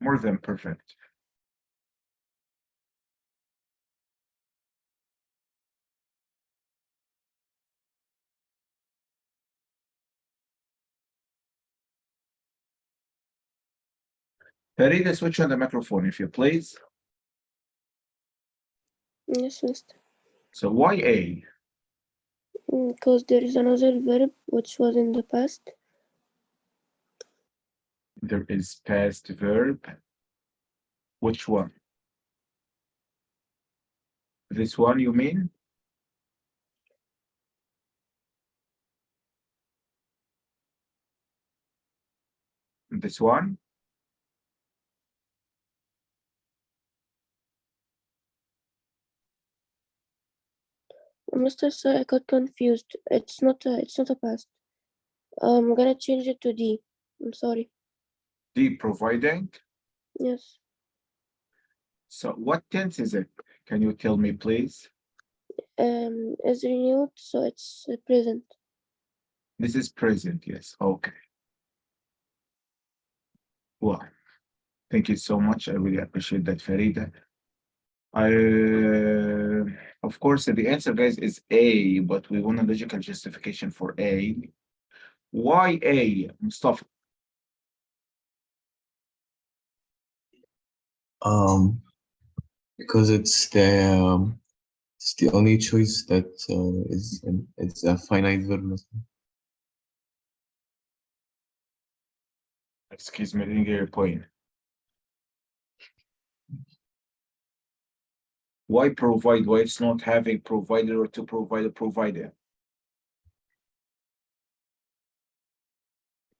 More than perfect. Farida, switch on the microphone if you please. Yes, mister. So why A? Because there is another verb which was in the past. There is past verb. Which one? This one you mean? This one? Mister, sorry, I got confused. It's not a past. I'm gonna change it to D. I'm sorry. D, providing. Yes. So what tense is it? Can you tell me, please? Is renewed, so it's present. This is present, yes. Okay. Well, thank you so much. I really appreciate that, Farida. Of course, the answer, guys, is A, but we want a logical justification for A. Why A, Mustafa? Um, because it's the only choice that it's a finite verb. Excuse me, I didn't get your point. Why provide? Why it's not having provided or to provide a provider?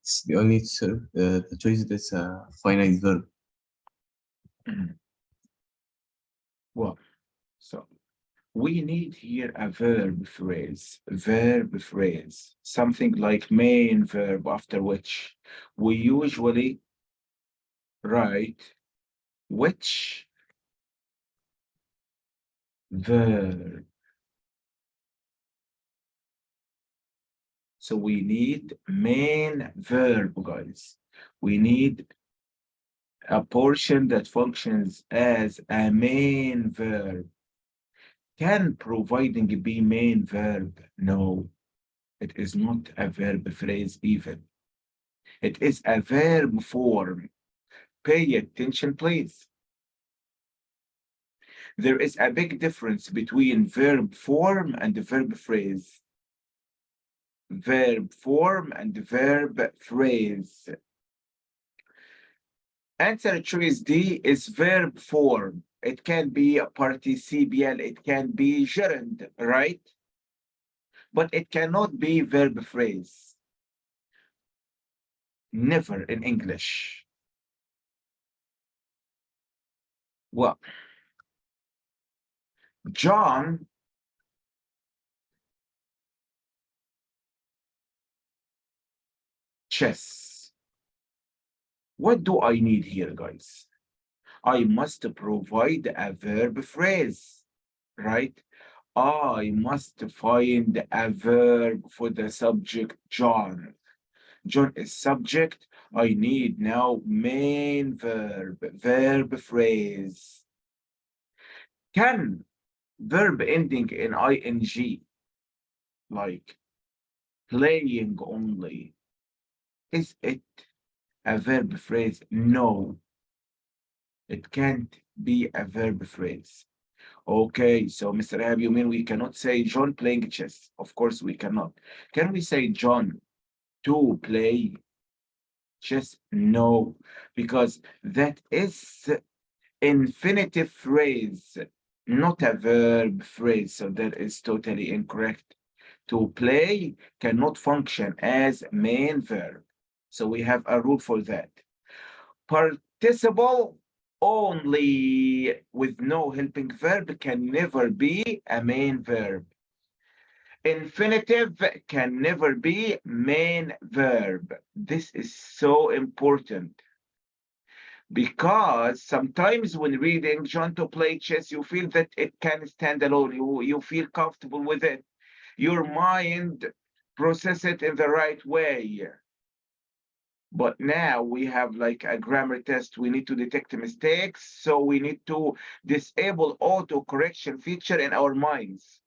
It's the only the choice that's a finite verb. Well, so we need here a verb phrase, something like main verb after which we usually write which verb. So we need main verb, guys. We need a portion that functions as a main verb. Can providing be main verb? No, it is not a verb phrase even. It is a verb form. Pay attention, please. There is a big difference between verb form and verb phrase. Verb form and verb phrase. Answer choice D is verb form. It can be a participial, it can be gerund, right? But it cannot be verb phrase. Never in English. Well, John chess. What do I need here, guys? I must provide a verb phrase, right? I must find a verb for the subject John. John is subject. I need now main verb, verb phrase. Can verb ending in ing, like playing only, is it a verb phrase? No, it can't be a verb phrase. Okay, so Mr. Ahab, you mean we cannot say John playing chess? Of course we cannot. Can we say John to play chess? No, because that is infinitive phrase, not a verb phrase. So that is totally incorrect. To play cannot function as main verb. So we have a rule for that. Participle only with no helping verb can never be a main verb. Infinitive can never be main verb. This is so important because sometimes when reading John to play chess, you feel that it can stand alone. You feel comfortable with it. Your mind process it in the right way. But now we have like a grammar test. We need to detect mistakes. So we need to disable auto correction feature in our minds.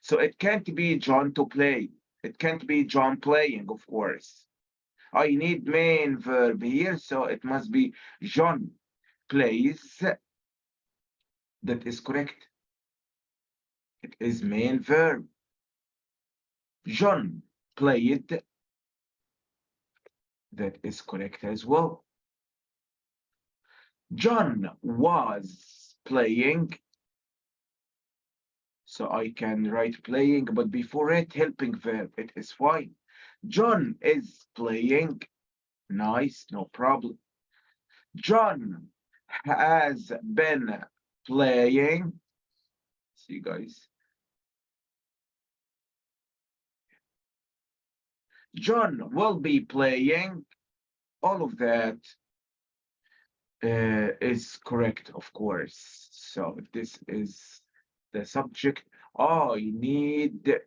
So it can't be John to play. It can't be John playing, of course. I need main verb here. So it must be John plays. That is correct. It is main verb. John played. That is correct as well. John was playing. So I can write playing, but before it, helping verb. It is fine. John is playing. Nice, no problem. John has been playing. See, guys. John will be playing. All of that is correct, of course. So this is the subject. I need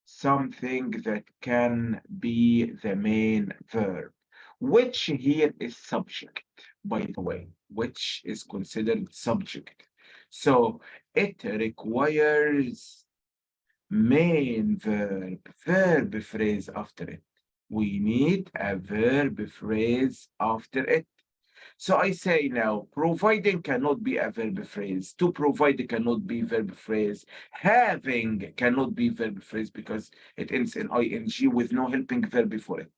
something that can be the main verb, which here is subject, by the way, which is considered subject. So it requires main verb phrase after it. We need a verb phrase after it. So I say now, providing cannot be a verb phrase. To provide cannot be verb phrase. Having cannot be verb phrase because it ends in ing with no helping verb before it.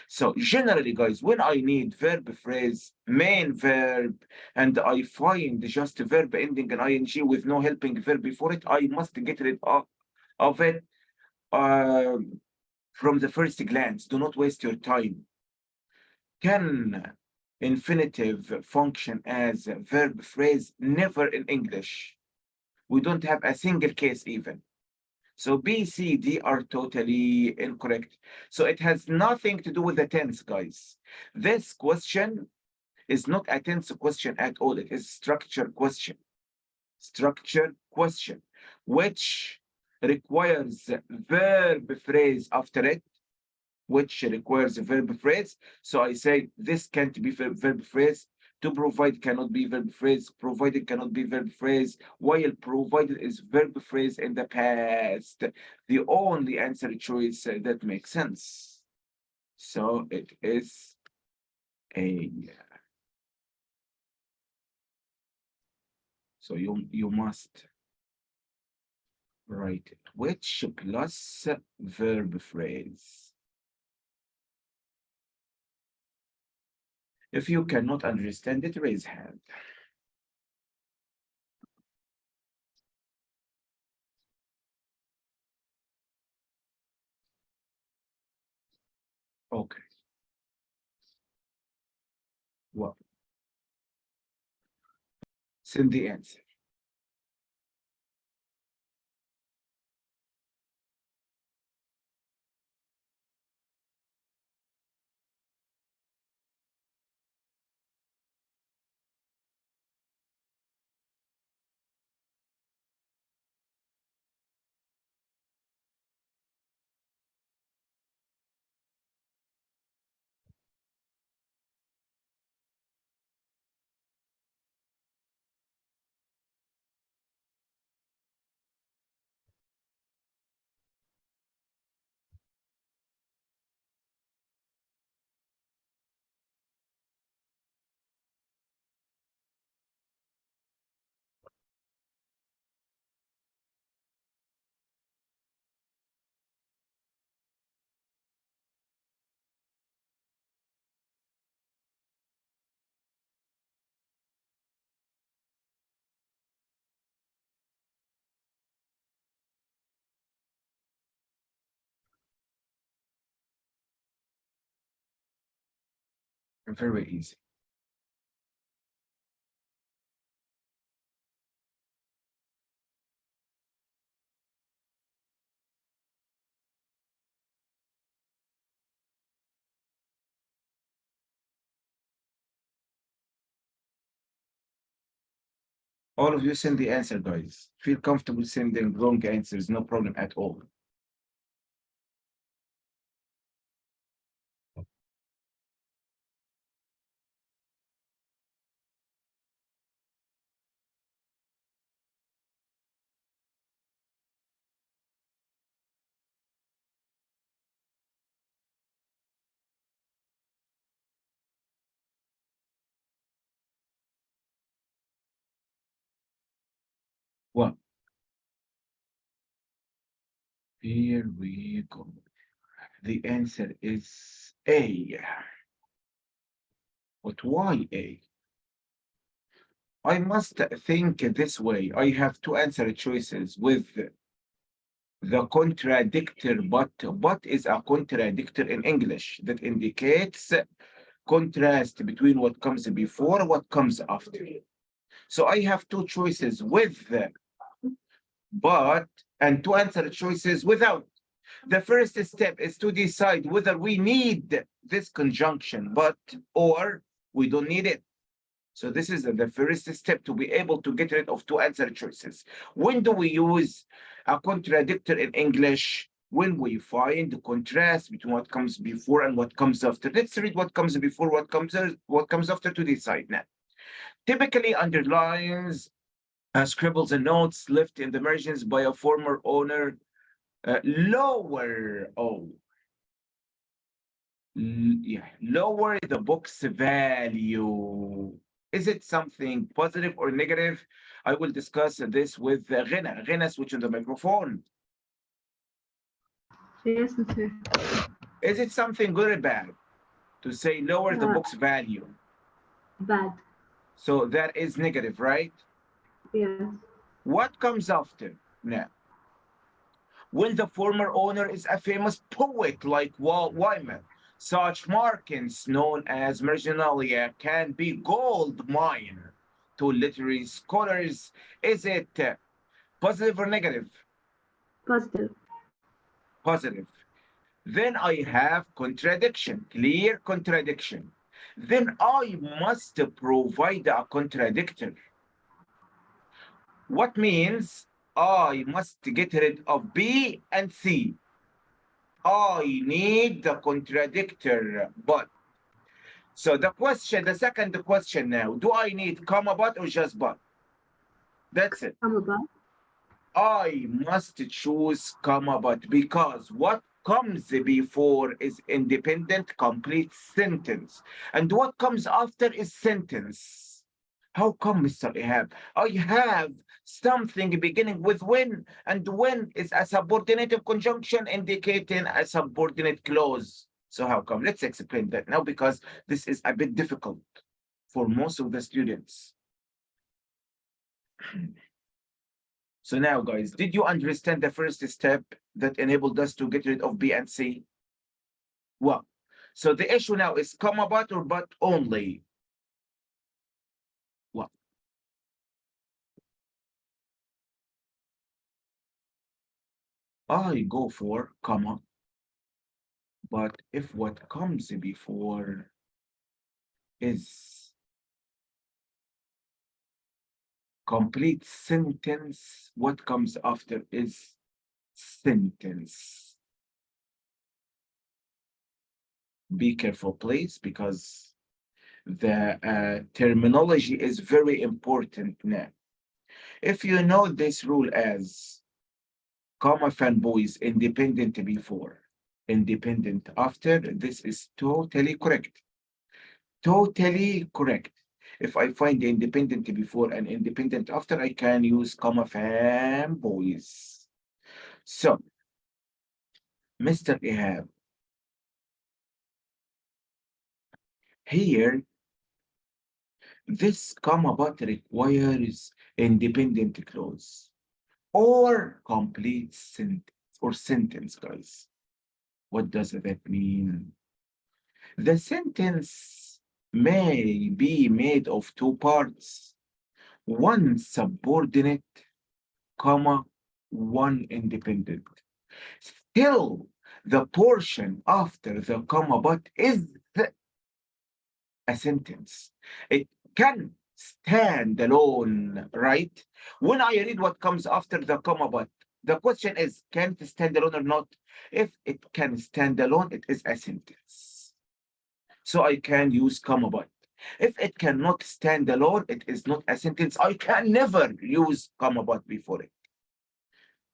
So generally, guys, when I need verb phrase, main verb, and I find just a verb ending in ing with no helping verb before it, I must get rid of it from the first glance. Do not waste your time. Can infinitive function as a verb phrase? Never in English. We don't have a single case even. So B, C, D are totally incorrect. So it has nothing to do with the tense, guys. This question is not a tense question at all. It is structure question. Structure question, which requires verb phrase after it, which requires a verb phrase. So I say this can't be verb phrase. To provide cannot be verb phrase. Provided cannot be verb phrase. While provided is verb phrase in the past. The only answer choice that makes sense. So it is A. So you must write it. Which plus verb phrase. If you cannot understand it, raise hand. Okay. Well, send the answer. Very easy. All of you send the answer, guys. Feel comfortable sending wrong answers, no problem at all. Well, here we go. The answer is A. But why A? I must think this way. I have two answer choices with the contradictor, but is a contradictor in English that indicates contrast between what comes before and what comes after. So I have two choices with but and two answer choices without. The first step is to decide whether we need this conjunction but or we don't need it. So this is the first step to be able to get rid of two answer choices. When do we use a contradictor in English? When we find the contrast between what comes before and what comes after. Let's read what comes before, what comes after to decide now. Typically underlines, scribbles and notes left in the margins by a former owner, lower the book's value. Is it something positive or negative? I will discuss this with Ghena. Ghena, switch on the microphone. Yes, sir. Is it something good or bad to say lower the Uh, book's value? Bad. So that is negative, right? Yes. What comes after now? When the former owner is a famous poet like Walt Whitman, such markings known as marginalia can be gold mine to literary scholars. Is it positive or negative? Positive. Positive. Then I have contradiction, clear contradiction. Then I must provide a contradictor. What means I must get rid of B and C. I need the contradictor, but. So the second question now, do I need comma but or just but? That's it. Comma but. I must choose comma but because what comes before is independent complete sentence. And what comes after is sentence. How come, Mr. Ihab? I have something beginning with when, and when is a subordinative conjunction indicating a subordinate clause. So how come? Let's explain that now because this is a bit difficult for most of the students. So now, guys, did you understand the first step that enabled us to get rid of B and C? Well, so the issue now is comma but or but only. Well, I go for comma, but if what comes before is complete sentence, what comes after is sentence. Be careful, please, because the terminology is very important now. If you know this rule as comma fanboys independent before, independent after, this is totally correct. Totally correct. If I find the independent before and independent after, I can use comma fanboys. So, Mr. Ihab, here, this comma but requires independent clause or complete sentence, guys. What does that mean? The sentence may be made of two parts, one subordinate, comma, one independent. Still, the portion after the comma but is a sentence. It can stand alone, right? When I read what comes after the comma but, the question is, can it stand alone or not? If it can stand alone, it is a sentence. So I can use comma but. If it cannot stand alone, it is not a sentence. I can never use comma but before it.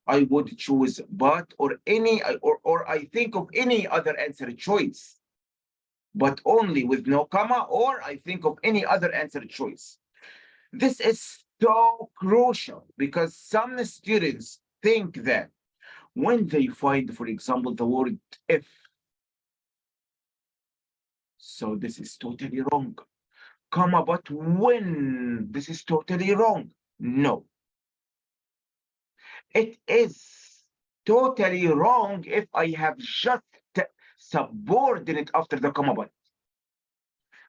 I would choose but or any or I think of any other answer choice, but only with no comma, or I think of any other answer choice. This is so crucial because some students think that when they find, for example, the word if, so this is totally wrong. Comma, but when, this is totally wrong. No, it is totally wrong if I have just subordinate after the comma but.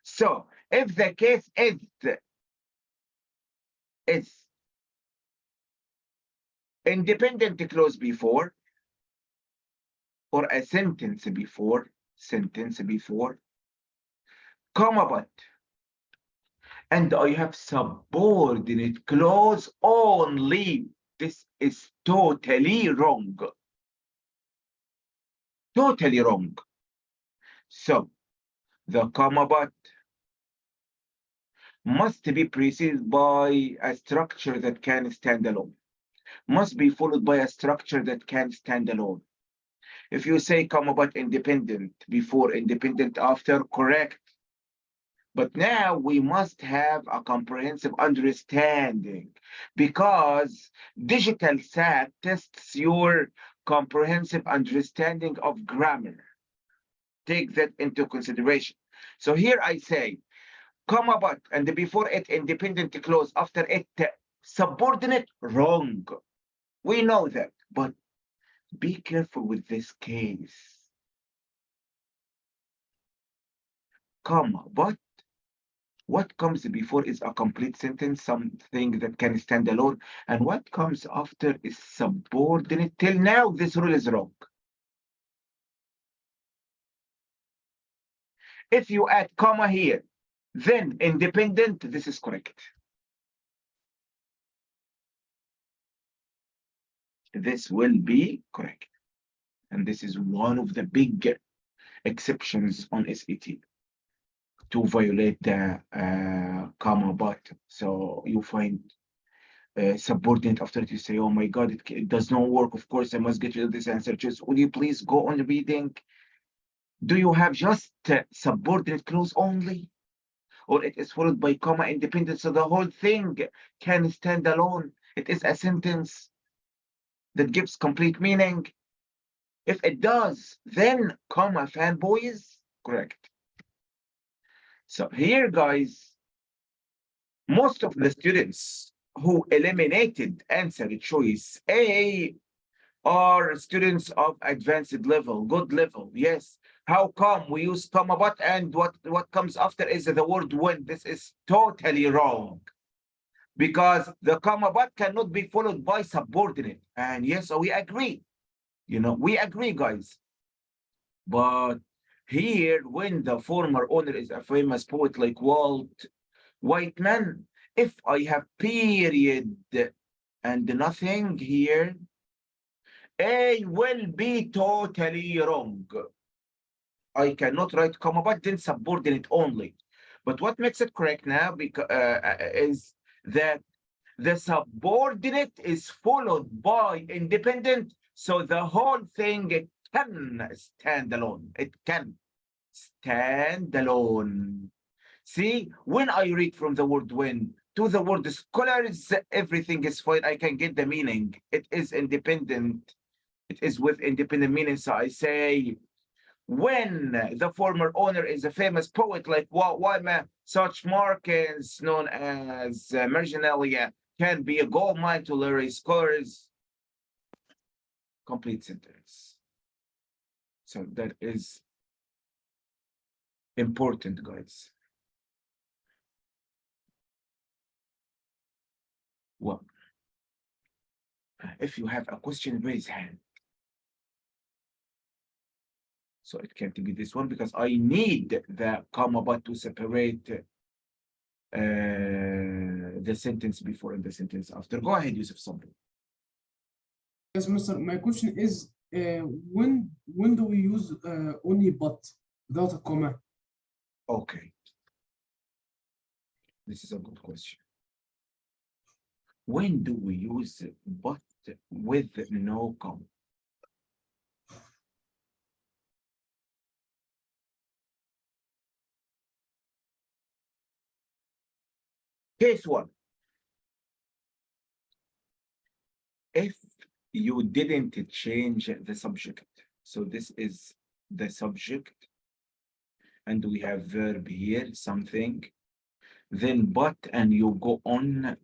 So if the case is independent clause before or a sentence before, comma but, and I have subordinate clause only, this is totally wrong. Totally wrong. So the comma but must be preceded by a structure that can stand alone. Must be followed by a structure that can stand alone. If you say comma but independent before, independent after, correct. But now we must have a comprehensive understanding because digital SAT tests your comprehensive understanding of grammar. Take that into consideration. So here I say, comma but, and before it independent clause, after it subordinate, wrong. We know that, but be careful with this case. Comma but, what comes before is a complete sentence, something that can stand alone, and what comes after is subordinate. Till now, this rule is wrong. If you add comma here, then independent, this is correct. This will be correct. And this is one of the big exceptions on SAT to violate the comma but. So you find subordinate after it, you say, oh my God, it does not work. Of course, I must get rid of this answer. Just would you please go on reading? Do you have just subordinate clause only? Or it is followed by comma independent, so the whole thing can stand alone. It is a sentence that gives complete meaning. If it does, then comma fanboys, correct. So here, guys, most of the students who eliminated answer choice A are students of advanced level, good level. Yes. How come we use comma but and what comes after is the word when? This is totally wrong. Because the comma but cannot be followed by subordinate. And yes, we agree. You know, we agree, guys. But here, when the former owner is a famous poet like Walt Whiteman, if I have period and nothing here, A will be totally wrong. I cannot write comma but then subordinate only. But what makes it correct now is that the subordinate is followed by independent, so the whole thing can stand alone. It can stand alone. See, when I read from the word when to the word scholars, everything is fine. I can get the meaning. It is independent. It is with independent meaning. So I say, when the former owner is a famous poet like Wyman, such markings known as marginalia can be a gold mine to literary scholars. Complete sentence. So that is important, guys. Well, if you have a question, raise hand. So it can't be this one because I need the comma but to separate the sentence before and the sentence after. Go ahead, Yusuf, something. Yes, Mr. My question is, when do we use only but without a comma? Okay. This is a good question. When do we use but with no comma? Case one. if you didn't change the subject. So this is the subject, and we have verb here, something, then but, and you go on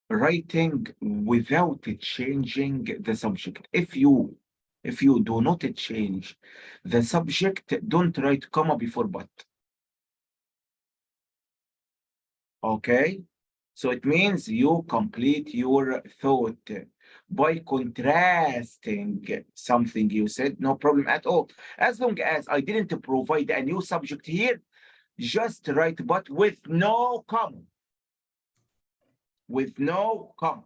writing without changing the subject. If you do not change the subject, don't write comma before but. Okay? So it means you complete your thought by contrasting something you said, no problem at all. As long as I didn't provide a new subject here, just write but with no comma. With no comma.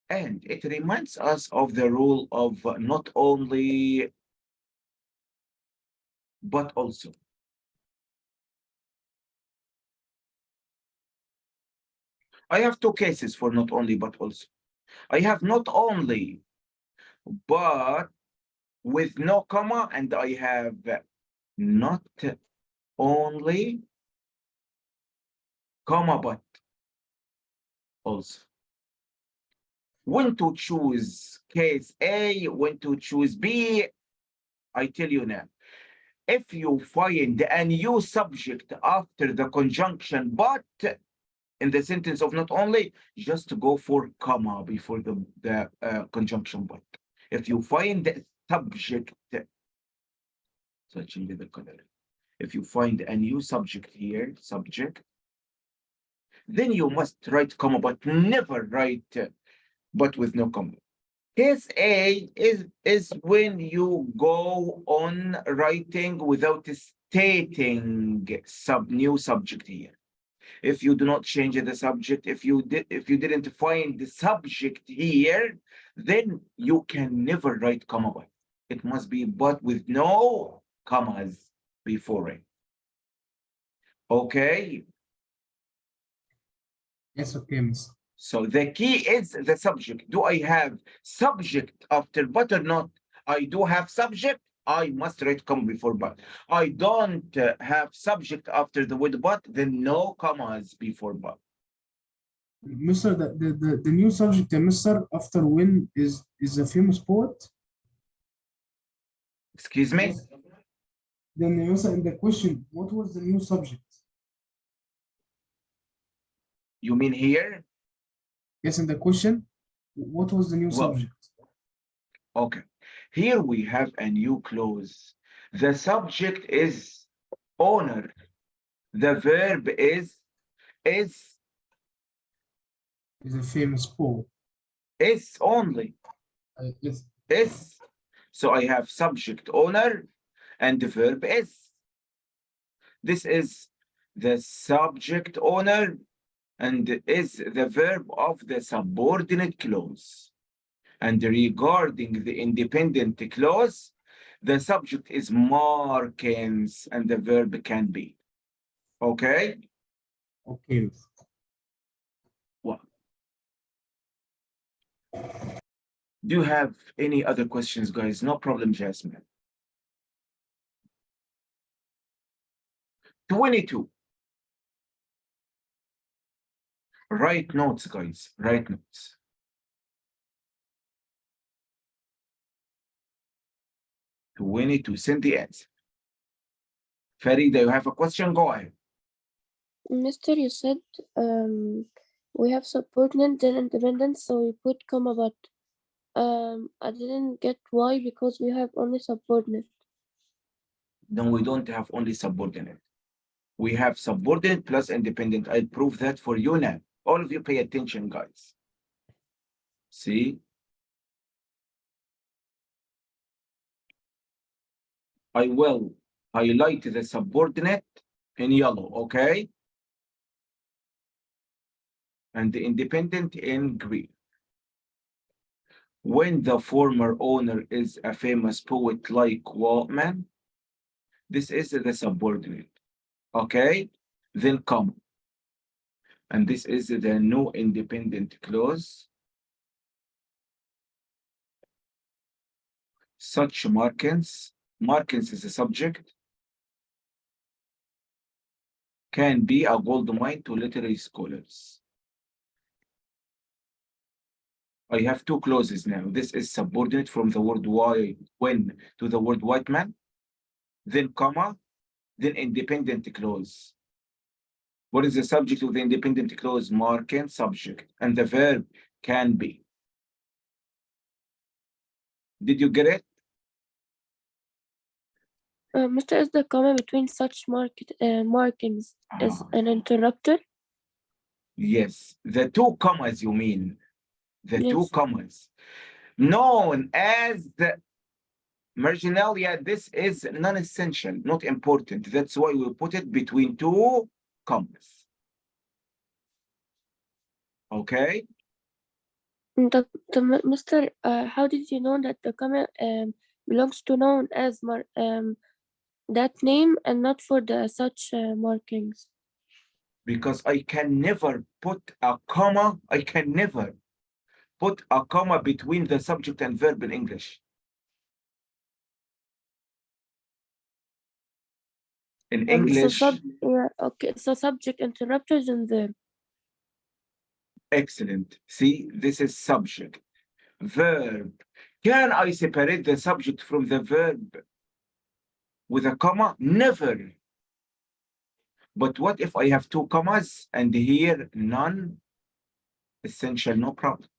And it reminds us of the rule of not only, but also. I have two cases for not only, but also. I have not only, but with no comma, and I have not only, comma, but also. When to choose case A, when to choose B, I tell you now. If you find a new subject after the conjunction but in the sentence of not only, just go for comma before the conjunction but. If you find the subject, so I change the color. If you find a new subject here, subject, then you must write comma, but never write but with no comma. Case A is when you go on writing without stating new subject here. If you do not change the subject, if you didn't find the subject here, then you can never write comma but. It must be but with no commas before it. Okay. Yes, okay, miss. So the key is the subject. Do I have subject after but or not? I do have subject. I must write comma before but. I don't have subject after the word but, then no commas before but. Mister, the new subject, mister, after when is a famous poet. Excuse me? Yes. Then mister, in the question, what was the new subject? You mean here? Yes, in the question, what was the new Well, subject? okay. Here we have a new clause. The subject is owner. The verb is Is a famous poet. only. Yes. Is. So I have subject owner and the verb is. This is the subject owner and is the verb of the subordinate clause. And regarding the independent clause, the subject is Markins and the verb can be. Okay? Okay. Well, do you have any other questions, guys? No problem, Jasmine. 22. Write notes, guys. Write notes. To send the answer. Farida, you have a question? Go ahead. Mister, you said we have subordinate then independent, so we put comma but. I didn't get why, because we have only subordinate. Then we don't have only subordinate. We have subordinate plus independent. I'll prove that for you now. All of you pay attention, guys. See? I will highlight the subordinate in yellow, okay? And the independent in green. When the former owner is a famous poet like Waltman, this is the subordinate, okay? Then comma. And this is the no independent clause. Such Markins is a subject, can be a gold mine to literary scholars. I have two clauses now. This is subordinate from the word when to the word white man, then comma, then independent clause. What is the subject of the independent clause? Marking subject, and the verb can be. Did you get it? Mr. Is the comma between such markings is Ah, an interrupter? yes, the two commas you mean. The two Yes. commas. Known as the marginalia, this is non-essential, not important. That's why we put it between two commas. Okay? Mr. How did you know that the comma belongs to known as that name and not for the such markings? Because I can never put a comma, I can never put a comma between the subject and verb in English. In English, Okay, so subject, interrupters, and verb. excellent. See, this is subject. Verb. Can I separate the subject from the verb with a comma? Never. But what if I have two commas and here none? Essential, no problem.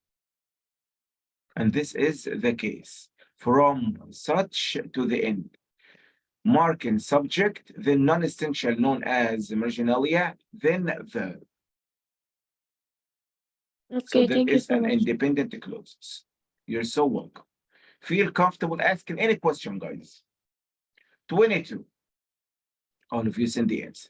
And this is the case. From such to the end. Marking subject, then non-essential known as marginalia, then verb. So Okay, there thank you is so an much. independent clauses. You're so welcome. Feel comfortable asking any question, guys. 22. All of you send the answer.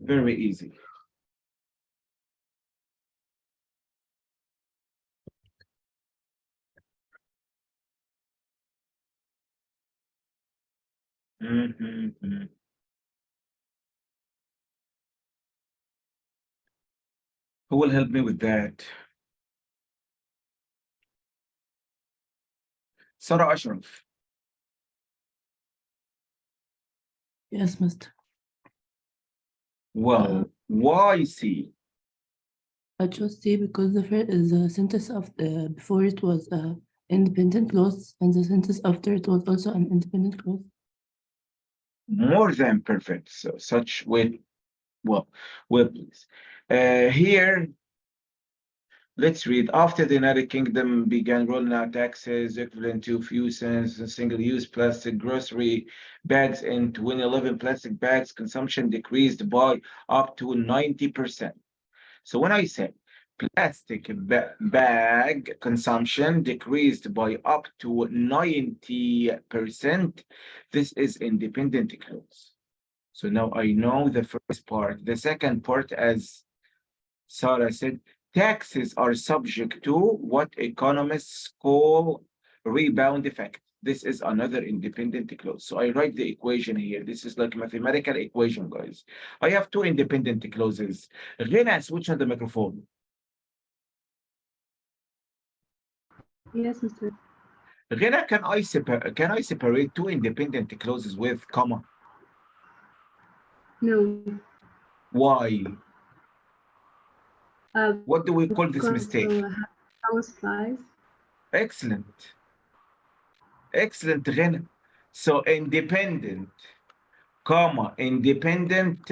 Very easy. Mhm. Who will help me with that? Sarah Ashraf. Yes, Mr. Well, why C? I chose C because the sentence of before it was independent clause, and the sentence after it was also an independent clause. More than perfect. So such with, well, please. Here, let's read. After the United Kingdom began rolling out taxes equivalent to few cents on single-use plastic grocery bags in 2011, plastic bags consumption decreased by up to 90%. So when I said plastic bag consumption decreased by up to 90%, this is independent clause. So now I know the first part. The second part, as Sarah said, taxes are subject to what economists call rebound effect. This is another independent clause. So I write the equation here. This is like mathematical equation, guys. I have two independent clauses. Rena, switch on the microphone. Yes, Mr. Rena, can I separate two independent clauses with comma? No. Why? What do we call this Because mistake? house flies. Excellent. Excellent, Rena. So independent, comma, independent,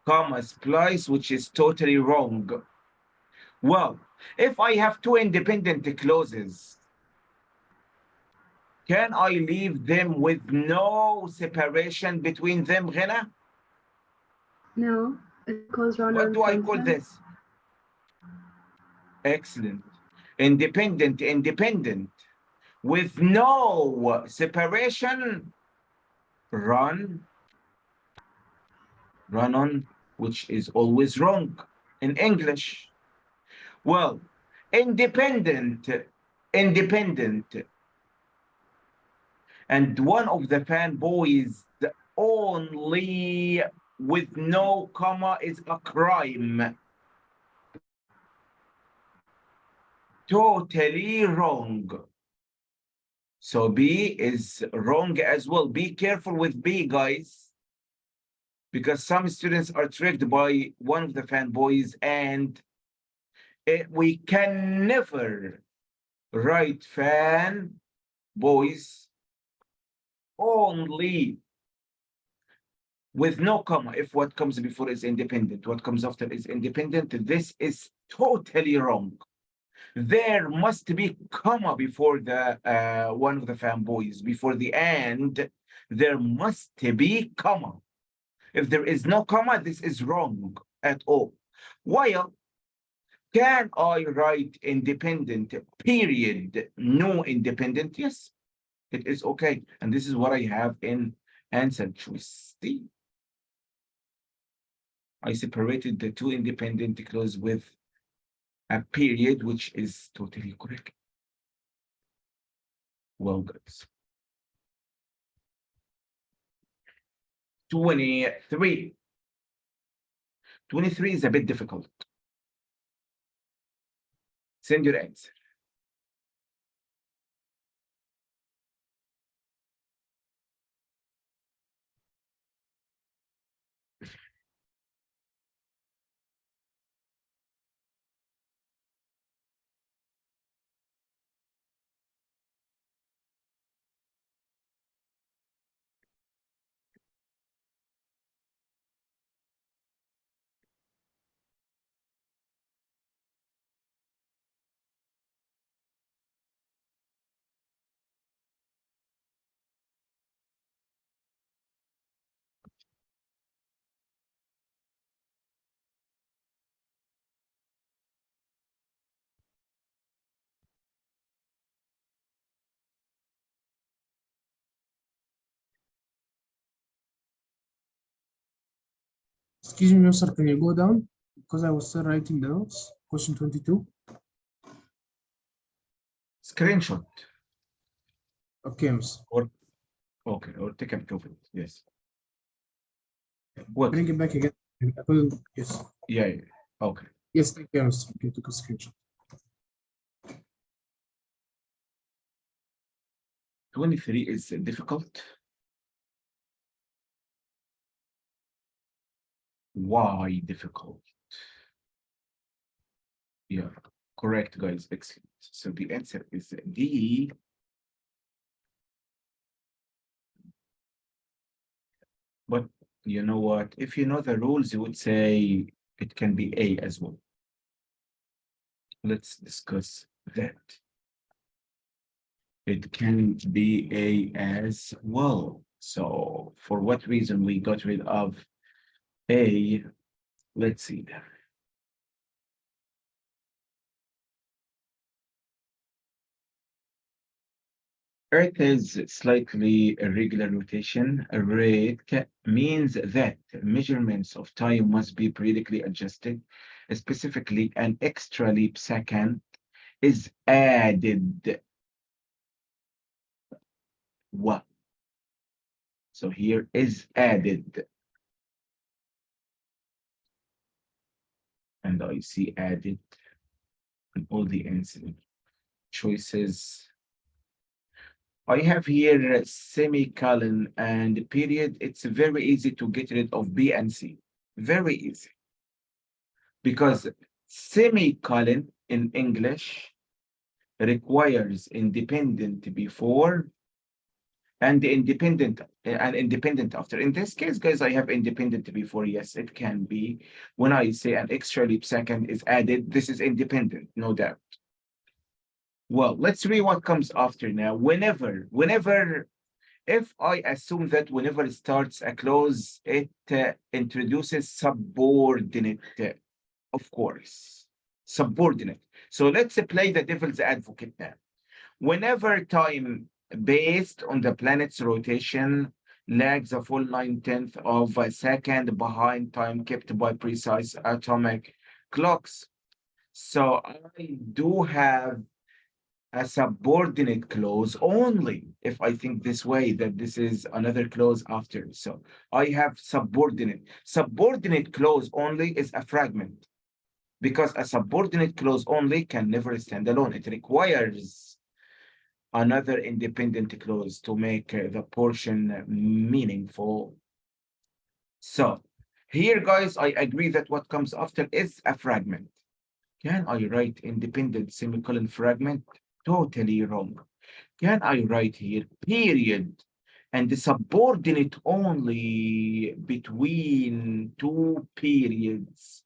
comma, splice, which is totally wrong. Well, if I have two independent clauses, can I leave them with no separation between them, Rena? No, because run What on do I call consent. this? Excellent. Independent, independent. With no separation, run on, which is always wrong in English. Well, independent. And one of the fanboys only with no comma is a crime. Totally wrong. So B is wrong as well. Be careful with B, guys, because some students are tricked by one of the fanboys, and we can never write fan boys only with no comma if what comes before is independent, what comes after is independent. This is totally wrong. There must be comma before the one of the fanboys, before the and. There must be comma. If there is no comma, this is wrong at all. While can I write independent period, no independent? Yes, it is okay. And this is what I have in answer choice D. I separated the two independent clause with a period, which is totally correct. Well, guys. 23. 23 is a bit difficult. Send your answer. Excuse me, sir, can you go down? Because I was still writing the notes. Question 22. Screenshot. Okay, miss. Okay, or take a picture of it. Yes. What? Bring it back again. I couldn't. Yes. Yeah, yeah. Okay. Yes, thank you, miss. Okay, took a screenshot. 23 is difficult. Why difficult? Yeah, correct, guys. Excellent. So the answer is D. But you know what? If you know the rules, you would say it can be A as well. Let's discuss that. It can be A as well. So for what reason we got rid of A? Let's see there. Earth is slightly irregular rotation rate means that measurements of time must be periodically adjusted. Specifically, an extra leap second is added. What? So here is added. And I see added in all the answer choices. I have here semicolon and period. It's very easy to get rid of B and C. Very easy. Because semicolon in English requires independent before and independent after. In this case, guys, I have independent before. Yes, it can be. When I say an extra leap second is added, this is independent, no doubt. Well, let's read what comes after now. Whenever, if I assume that whenever it starts a clause, it introduces subordinate, of course, subordinate. So let's play the devil's advocate now. Whenever time based on the planet's rotation lags a full 9/10 of a second behind time kept by precise atomic clocks. So I do have a subordinate clause only if I think this way, that this is another clause after. So I have subordinate. Subordinate clause only is a fragment, because a subordinate clause only can never stand alone. It requires another independent clause to make the portion meaningful. So here, guys, I agree that what comes after is a fragment. Can I write independent semicolon fragment? Totally wrong. Can I write here period and the subordinate only between two periods?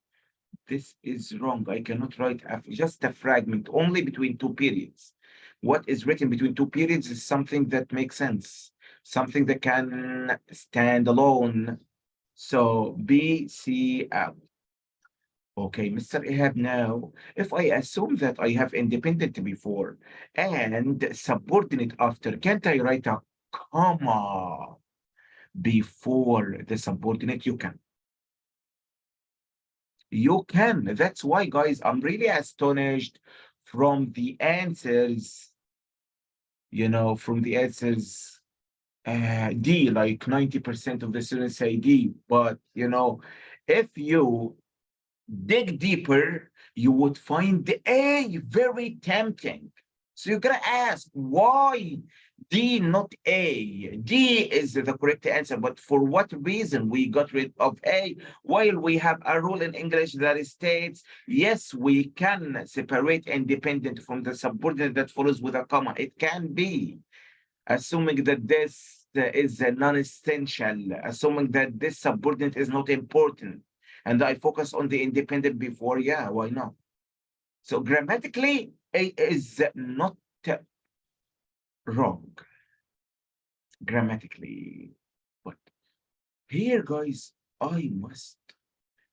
This is wrong. I cannot write just a fragment only between two periods. What is written between two periods is something that makes sense, something that can stand alone. So B, C, out. Okay, Mr. Ihab, now, if I assume that I have independent before and subordinate after, can't I write a comma before the subordinate? You can. You can. That's why, guys, I'm really astonished from the answers, from the answers D, like 90% of the students say D, but, if you dig deeper, you would find the A very tempting. So you're gonna ask, why D, not A? D is the correct answer, but for what reason we got rid of A? While we have a rule in English that states, yes, we can separate independent from the subordinate that follows with a comma. It can be, assuming that this is a non-essential, assuming that this subordinate is not important, and I focus on the independent before, yeah, why not? So grammatically, A is not wrong, grammatically. But here, guys, I must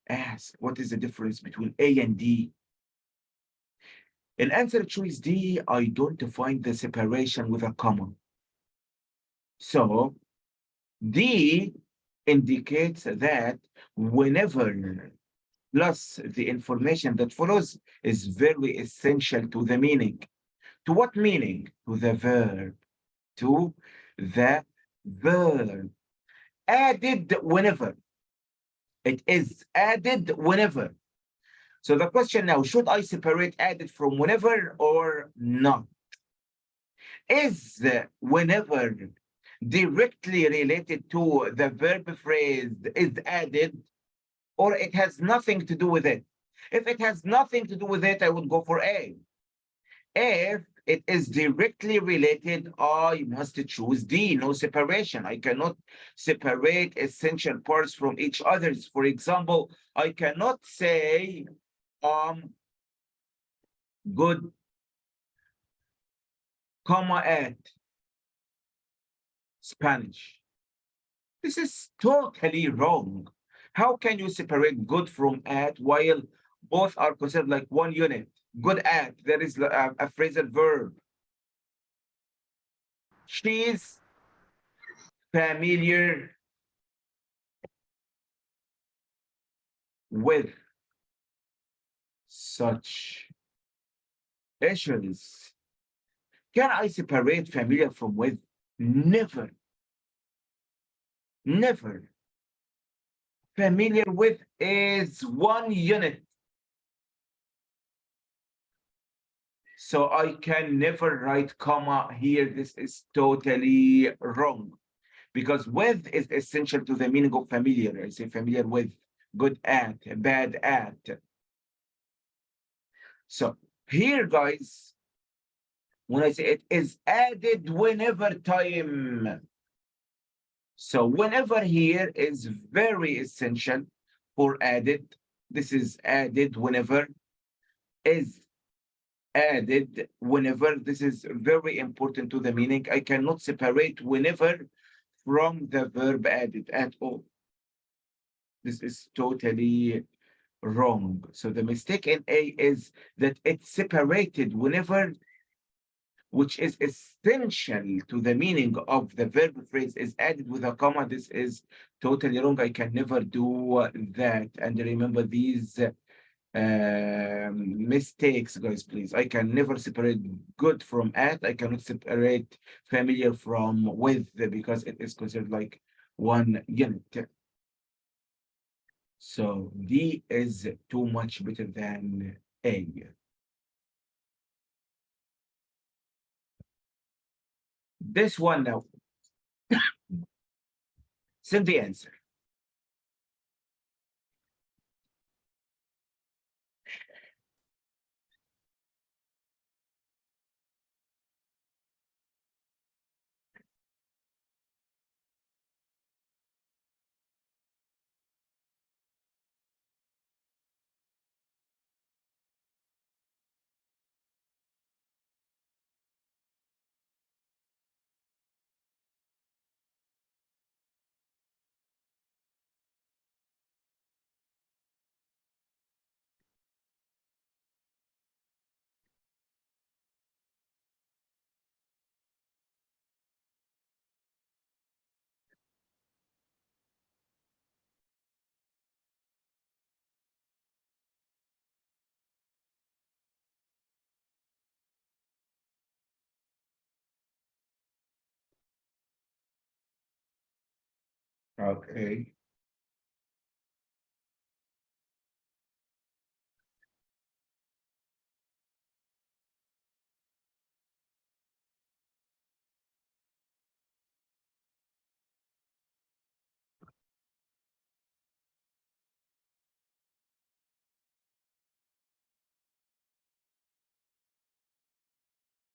ask, what is the difference between A and D? In answer choice D, I don't find the separation with a comma. So D indicates that whenever plus the information that follows is very essential to the meaning. To what meaning? To the verb. To the verb. Added whenever. It is added whenever. So the question now, should I separate added from whenever or not? Is whenever directly related to the verb phrase is added, or it has nothing to do with it? If it has nothing to do with it, I would go for A. If it is directly related, I must choose D, no separation. I cannot separate essential parts from each other. For example, I cannot say, good, comma, at Spanish. This is totally wrong. How can you separate good from at while both are considered like one unit? Good at, there is a phrasal verb. She's familiar with such issues. Can I separate familiar from with? Never. Never. Familiar with is one unit. So I can never write comma here. This is totally wrong, because with is essential to the meaning of familiar. I say familiar with, good at, bad at. So here, guys, when I say it is added whenever time. So whenever here is very essential for added. This is added whenever, is added whenever. This is very important to the meaning. I cannot separate whenever from the verb added at all. This is totally wrong. So the mistake in A is that it's separated whenever, which is essential to the meaning of the verb phrase, is added with a comma. This is totally wrong. I can never do that. And remember, these Mistakes, guys, please. I can never separate good from at. I cannot separate familiar from with because it is considered like one unit. So D is too much better than A. This one now. Send the answer. Okay.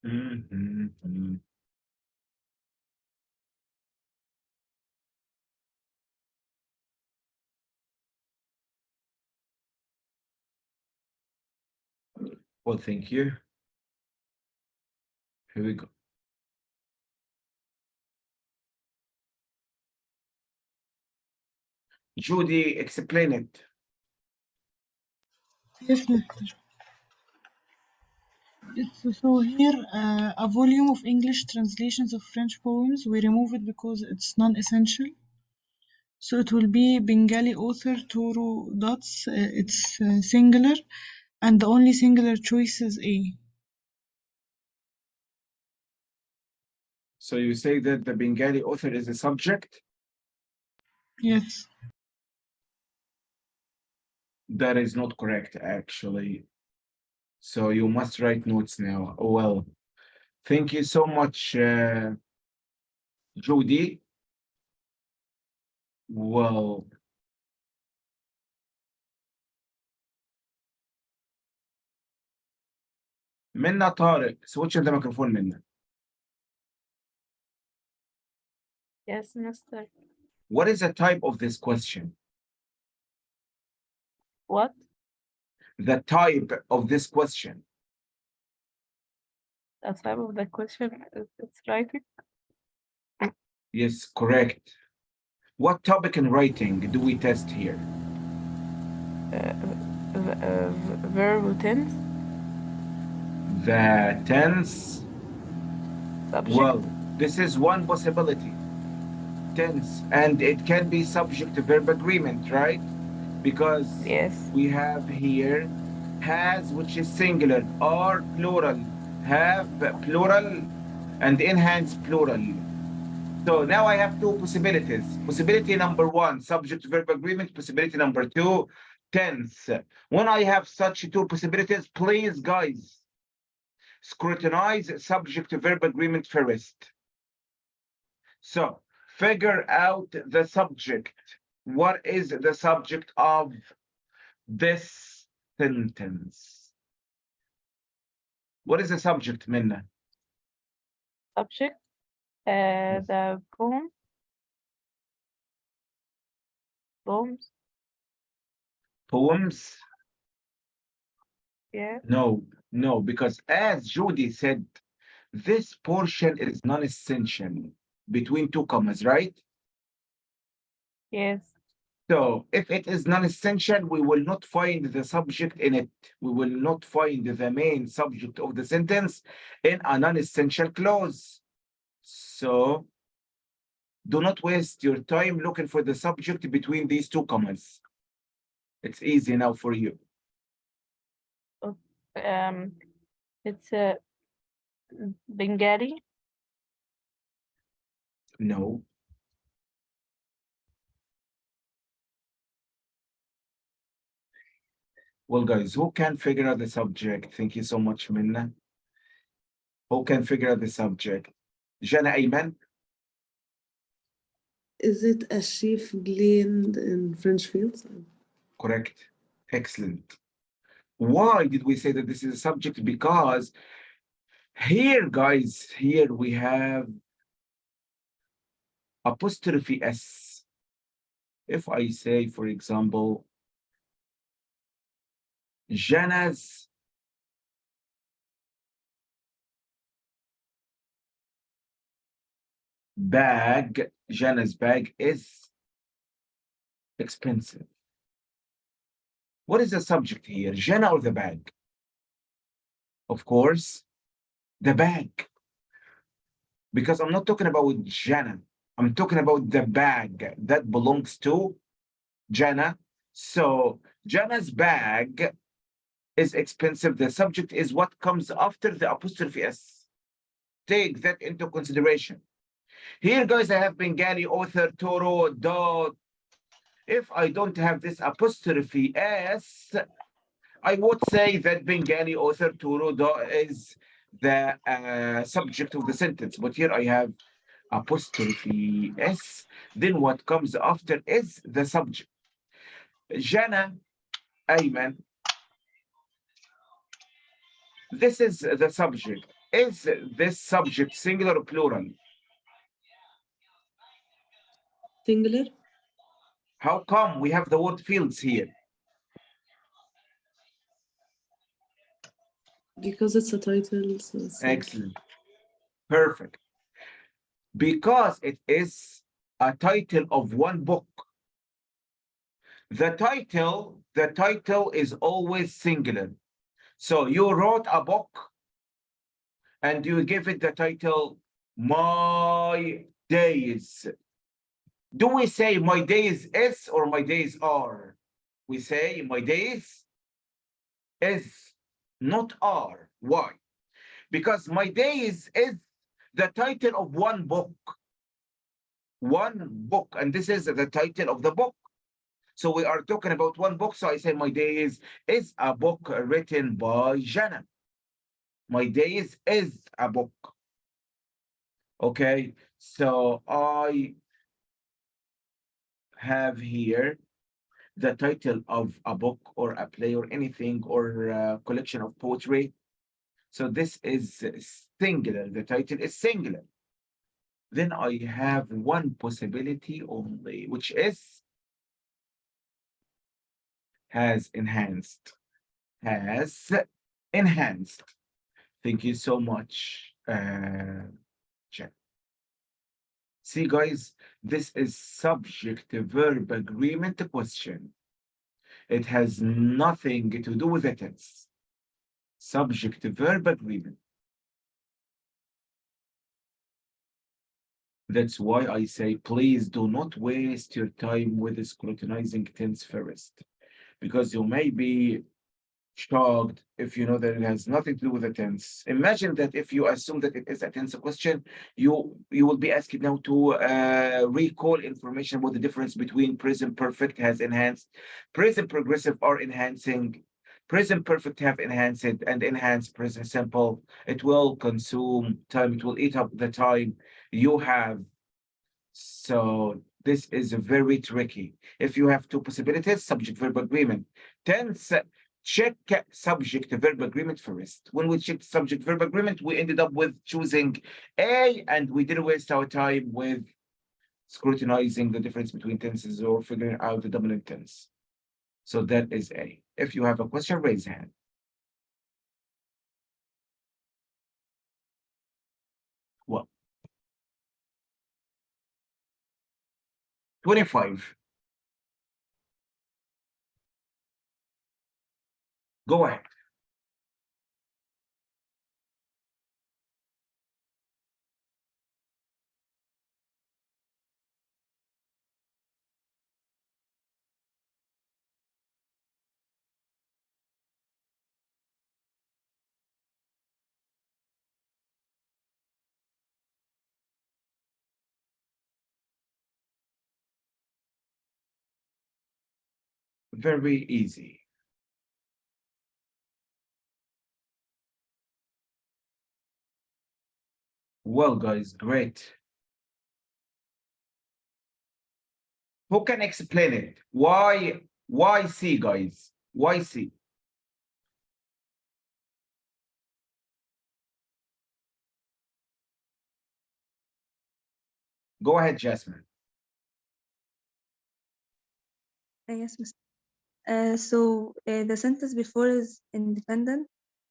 Mhm. Well, thank you. Here we go. Judy, explain it. Yes, mister. So here, a volume of English translations of French poems, we remove it because it's non-essential. So it will be Bengali author Toru Dots, it's singular, and the only singular choice is A. So you say that the Bengali author is a subject? Yes. That is not correct, actually. So you must write notes now. Well, thank you so much, Judy. Well, Minna Tariq, switch the microphone, Minna. Yes, mister. What is the type of this question? What? The type of this question. The type of the question is it's writing. Yes, correct. What topic in writing do we test here? Verb tense. The tense. Subject. Well, this is one possibility. Tense, and it can be subject to verb agreement, right? Because Yes. we have here has, which is singular, or plural, have plural, and enhance plural. So now I have two possibilities. Possibility number one, subject to verb agreement. Possibility number two, tense. When I have such two possibilities, please, guys, scrutinize subject to verb agreement first. So figure out the subject. What is the subject of this sentence? What is the subject, Minna? Subject. The poem. Poems. Poems? Yeah. No, because as Judy said, this portion is non-essential between two commas, right? Yes. So if it is non-essential, we will not find the subject in it. We will not find the main subject of the sentence in a non-essential clause. So do not waste your time looking for the subject between these two commas. It's easy now for you. It's Bengali. No. Well, guys, who can figure out the subject? Thank you so much, Minna. Who can figure out the subject? Jana Ayman? Is it a sheaf gleaned in French fields? Correct. Excellent. Why did we say that this is a subject? Because here, guys, here we have apostrophe S. If I say, for example, Jana's bag, Jana's bag is expensive. What is the subject here? Jana or the bag? Of course, the bag. Because I'm not talking about Jana. I'm talking about the bag that belongs to Jana. So Jana's bag is expensive. The subject is what comes after the apostrophe S. Take that into consideration. Here, guys, I have Bengali author Toro dot. If I don't have this apostrophe S, I would say that Bengali author Toro dot is the subject of the sentence. But here I have apostrophe S. Then what comes after is the subject. Jana Ayman. This is the subject. Is this subject singular or plural? Singular? How come we have the word fields here? Because it's a title. So it's Excellent. Perfect. Because it is a title of one book. The title is always singular. So you wrote a book and you give it the title, My Days. Do we say my days is or my days are? We say my days is, not are. Why? Because my days is the title of one book. One book, and this is the title of the book. So we are talking about one book. So I say my days is a book written by Jana. My days is a book. Okay, so I have here the title of a book or a play or anything or a collection of poetry. So this is singular. The title is singular. Then I have one possibility only, which is has enhanced. Has enhanced. Thank you so much, Jen. See, guys, this is subject-verb agreement question. It has nothing to do with the tense. Subject-verb agreement. That's why I say, please do not waste your time with scrutinizing tense first, because you may be shocked if you know that it has nothing to do with the tense. Imagine that if you assume that it is a tense question, you will be asked now to recall information about the difference between present perfect has enhanced, present progressive are enhancing, present perfect have enhanced, and enhanced present simple. It will consume time, it will eat up the time you have. So this is very tricky. If you have two possibilities, subject verb agreement. Tense, check subject verb agreement first. When we checked subject verb agreement, we ended up with choosing A, and we didn't waste our time with scrutinizing the difference between tenses or figuring out the dominant tense. So that is A. If you have a question, raise hand. Well, 25. Go ahead. Very easy. Well, guys, great. Who can explain it? Why C, guys? Why C? Go ahead, Jasmine. Yes, Mr. The sentence before is independent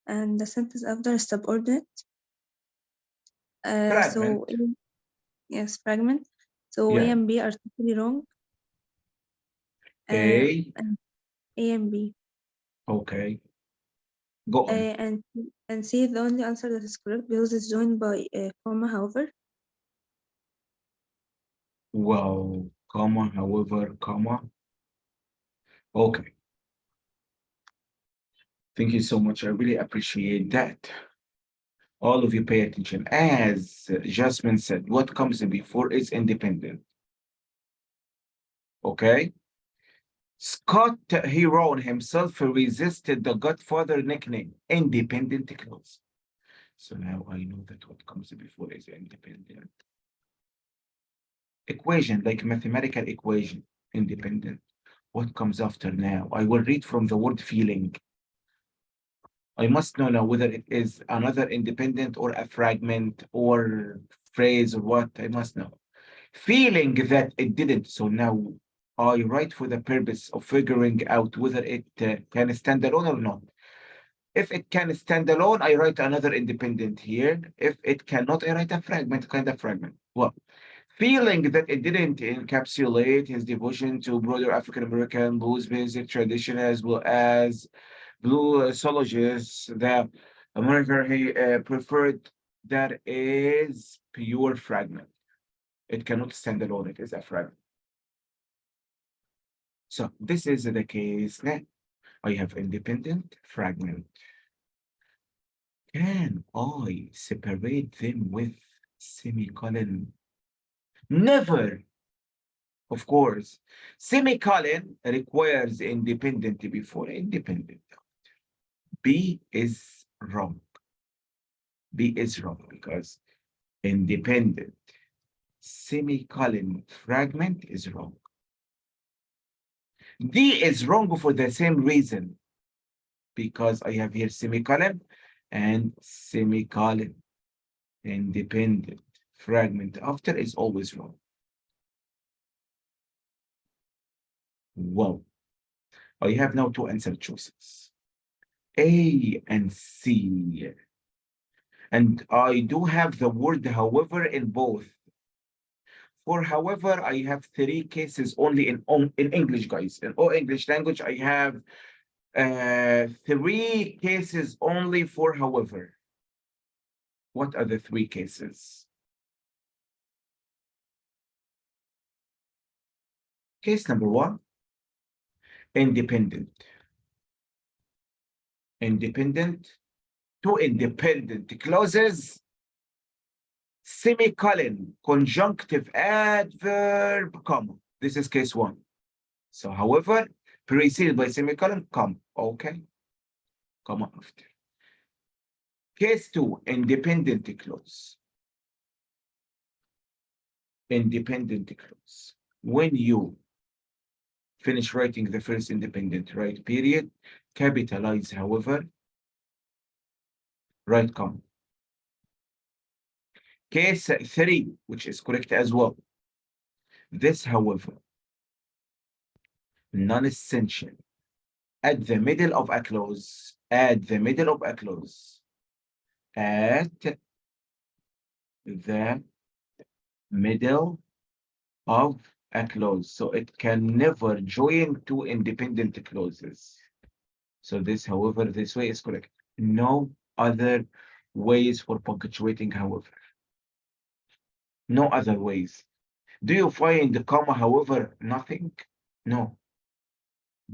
and the sentence after is subordinate. Fragment. Yes, fragment. So A Yeah. and B are totally wrong. A. And A and B. Okay. Go on. And C is the only answer that is correct because it's joined by a comma, however. Well, comma, however, comma. Okay. Thank you so much. I really appreciate that. All of you pay attention. As Jasmine said, what comes before is independent. Okay? Scott Heron himself resisted the Godfather nickname, independent clause. So now I know that what comes before is independent. Equation, like mathematical equation, independent. What comes after now? I will read from the word feeling. I must know now whether it is another independent or a fragment or phrase or what. I must know. Feeling that it didn't. So now I write for the purpose of figuring out whether it can stand alone or not. If it can stand alone, I write another independent here. If it cannot, I write a fragment, kind of fragment. Well, feeling that it didn't encapsulate his devotion to broader African American blues music tradition as well as bluesologists, the American he preferred that is pure fragment. It cannot stand alone, it is a fragment. So this is the case now. I have independent fragment. Can I separate them with semicolon? Never. Of course, semicolon requires independent before independent. B is wrong. B is wrong because independent semicolon fragment is wrong. D is wrong for the same reason because I have here semicolon and semicolon. Independent fragment after is always wrong. Wow. I have now two answer choices, A and C. And I do have the word however in both. For however, I have three cases only in English, guys. In all English language, I have three cases only for however. What are the three cases? Case number one, independent. Independent, two independent clauses, semicolon, conjunctive adverb, comma. This is case one. So, however, preceded by semicolon, comma. Okay, comma after. Case two, independent clause. Independent clause. When you finish writing the first independent, write period, capitalize, however, write comma. Case three, which is correct as well. This, however, non-essential. At the middle of a clause, at the middle of a clause, at the middle of a clause. So it can never join two independent clauses. So this, however, this way is correct. No other ways for punctuating, however. No other ways. Do you find the comma, however, nothing? No.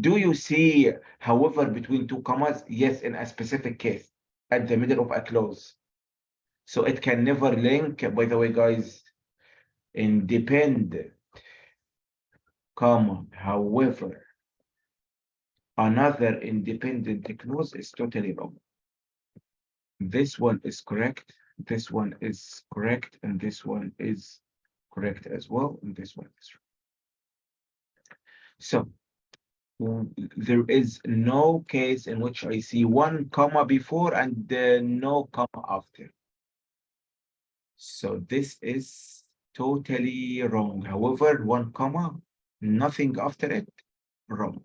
Do you see, however, between two commas? Yes, in a specific case, at the middle of a clause. So it can never link, by the way, guys, independent, comma, however, Another independent clause is totally wrong. This one is correct, this one is correct, and this one is correct as well, and this one is wrong. So there is no case in which I see one comma before and no comma after. So this is totally wrong. However, one comma, nothing after it, wrong.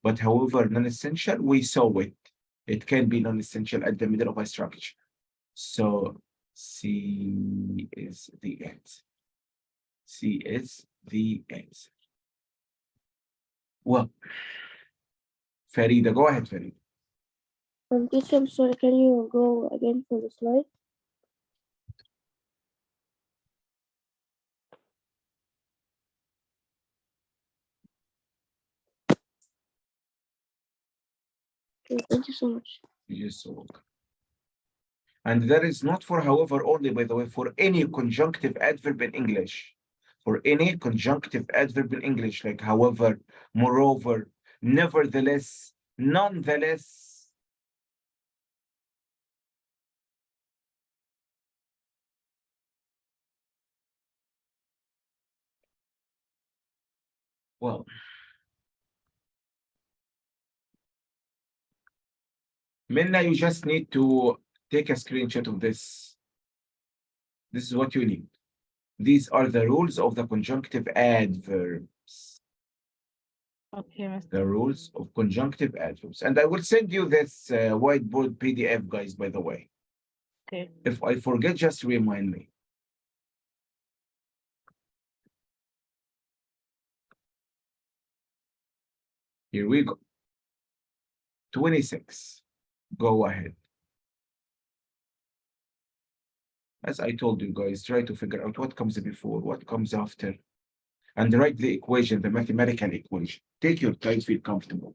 But however, non-essential, we saw it. It can be non-essential at the middle of a structure. So C is the answer. C is the answer. Well, Farida, go ahead, Farida. Teacher, I'm sorry, can you go again for the slide? Okay, thank you so much. You're so welcome. And that is not for however only, by the way, for any conjunctive adverb in English. For any conjunctive adverb in English, like however, moreover, nevertheless, nonetheless. Well, Minna, you just need to take a screenshot of this. This is what you need. These are the rules of the conjunctive adverbs. Okay, Mr. The rules of conjunctive adverbs. And I will send you this whiteboard PDF, guys, by the way. Okay. If I forget, just remind me. Here we go. 26. Go ahead. As I told you guys, try to figure out what comes before, what comes after, and write the equation, the mathematical equation. Take your time, feel comfortable.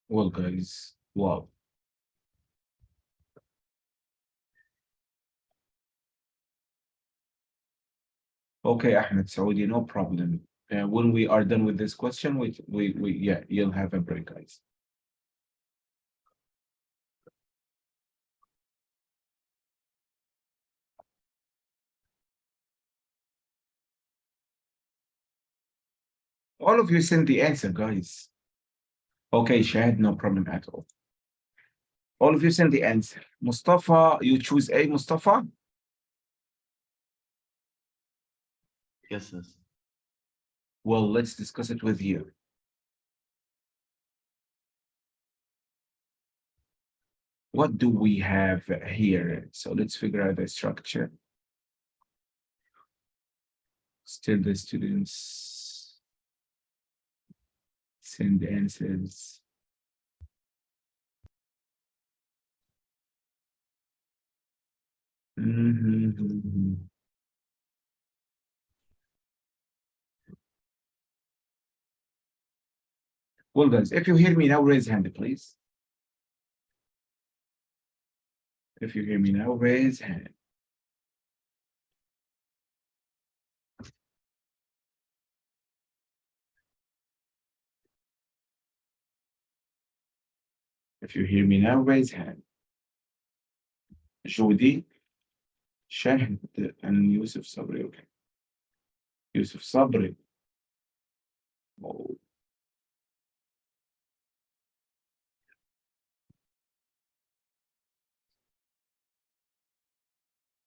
Well, guys, wow. Okay, Ahmed Saudi, no problem. When we are done with this question, yeah, you'll have a break, guys. All of you send the answer, guys. Okay, Shahid, no problem at all. All of you send the answer. Mustafa, you choose A, Mustafa? Yes, yes. Well, let's discuss it with you. What do we have here? So let's figure out the structure. Still the students send the answers. Well, guys, if you hear me now, raise hand, please. If you hear me now, raise hand. If you hear me now, raise hand. Judy, Shahid, and Yusuf Sabri. Okay. Yusuf Sabri. Oh.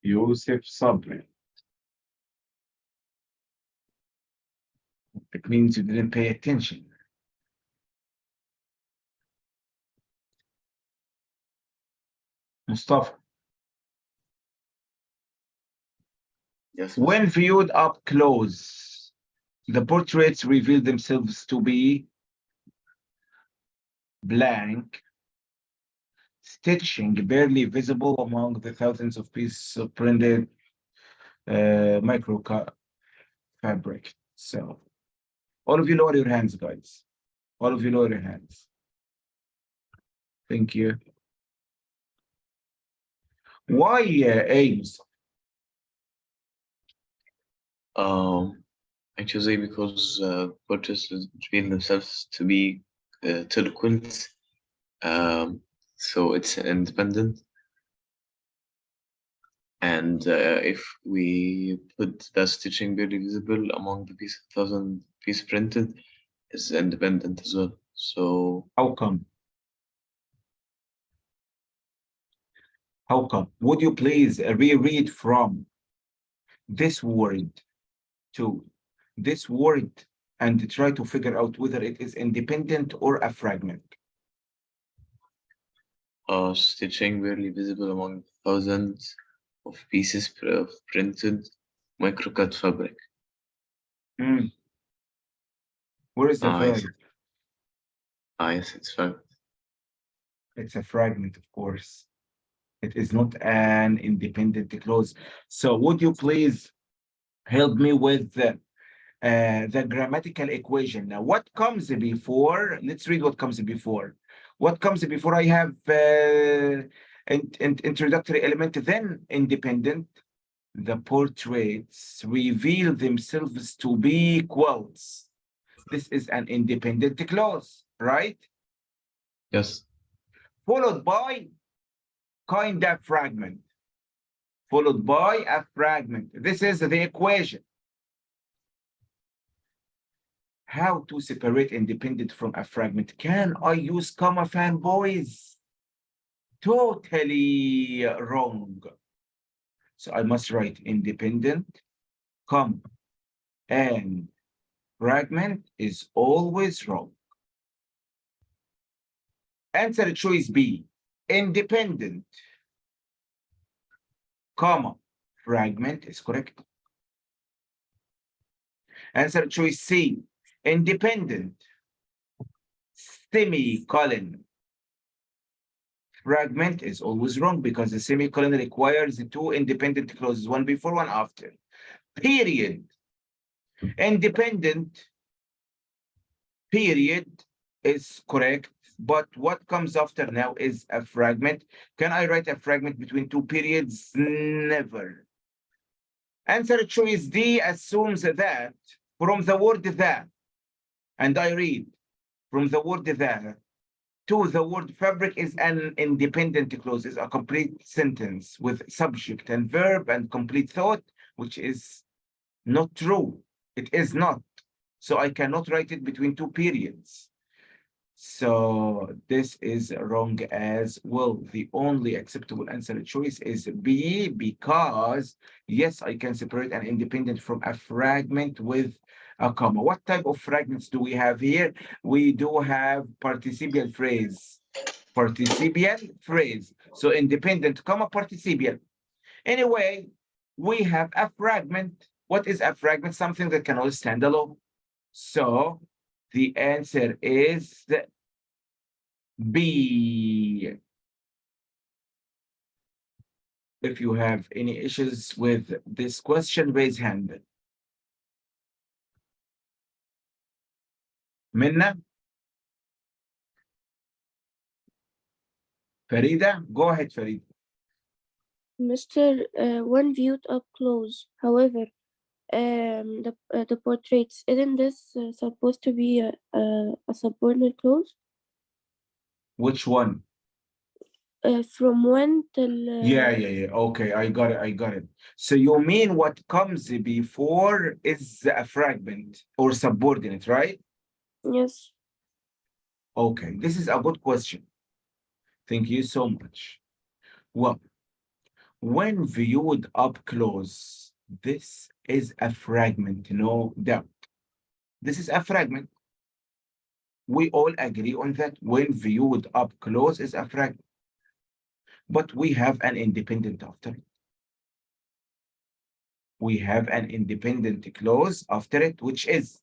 Yusuf Sabri. It means you didn't pay attention. Mustafa. Yes. When viewed up close, the portraits reveal themselves to be blank, stitching barely visible among the thousands of pieces of printed micro fabric. So, all of you lower your hands, guys. All of you lower your hands. Thank you. Why A, Mustafa? I chose A because portraits reveal themselves to be eloquent. So it's independent. And if we put the stitching barely visible among the thousand piece printed, is independent as well. So How come? How come? Would you please reread from this word to this word and try to figure out whether it is independent or a fragment? stitching barely visible among thousands of pieces of printed microcut fabric. Where is the Ah, yes. fragment? Yes, it's fine. It's a fragment, of course. It is not an independent clause. So would you please help me with the grammatical equation? Now, what comes before? Let's read what comes before. What comes before? I have introductory element, then independent. The portraits reveal themselves to be quilts. This is an independent clause, right? Yes. Followed by kind of fragment. Followed by a fragment. This is the equation. How to separate independent from a fragment? Can I use comma, fanboys? Totally wrong. So I must write independent, comma, and fragment is always wrong. Answer choice B, independent, comma, fragment is correct. Answer choice C, independent, semicolon. Fragment is always wrong because the semicolon requires two independent clauses, one before, one after. Period. Independent, period, is correct. But what comes after now is a fragment. Can I write a fragment between two periods? Never. Answer choice D assumes that from the word that, and I read, from the word that to the word fabric is an independent clause, is a complete sentence with subject and verb and complete thought, which is not true. It is not. So I cannot write it between two periods. So this is wrong as well. The only acceptable answer choice is B, because yes, I can separate an independent from a fragment with a comma. What type of fragments do we have here? We do have participial phrase. Participial phrase. So independent, comma, participial. Anyway, we have a fragment. What is a fragment? Something that can only stand alone. So the answer is B. If you have any issues with this question, raise hand. Minna? Farida? Go ahead, Farida. Mr. When viewed up close, however, the portraits, isn't this supposed to be a subordinate clause? Which one? From when till Yeah. Okay, I got it. So you mean what comes before is a fragment or subordinate, right? yes. Okay, this is a good question. Thank you so much. Well, when viewed up close, this is a fragment, no doubt. This is a fragment. We all agree on that. When viewed up close is a fragment. But we have an independent after it. We have an independent clause after it, which is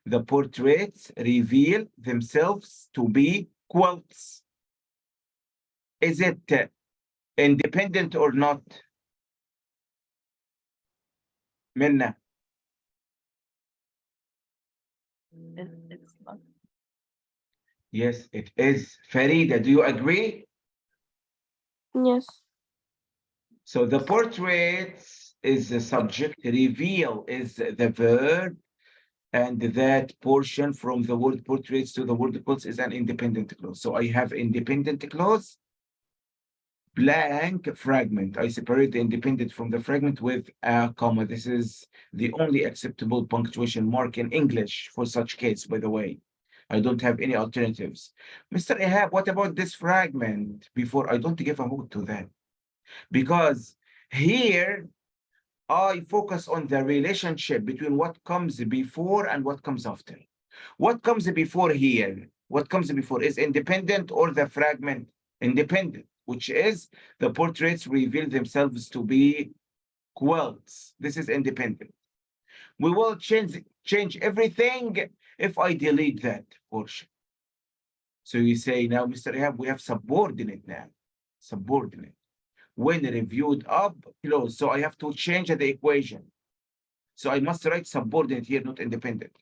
the portraits reveal themselves to be quotes. Is it independent or not? Minna, It's not. yes, it is. Farida, do you agree? Yes. So the portraits is the subject, reveal is the verb, and that portion from the word portraits to the word quotes is an independent clause. So I have independent clause, blank fragment. I separate the independent from the fragment with a comma. This is the only acceptable punctuation mark in English for such case, by the way. I don't have any alternatives. Mr. Ihab, what about this fragment? Before I don't give a hoot to that. Because here I focus on the relationship between what comes before and what comes after. What comes before here? What comes before is independent or the fragment? Independent, which is the portraits reveal themselves to be quilts. This is independent. We will change everything if I delete that portion. So you say now, Mr. Ihab, we have subordinate now. Subordinate. When reviewed up close. So I have to change the equation. So I must write subordinate here, not independent.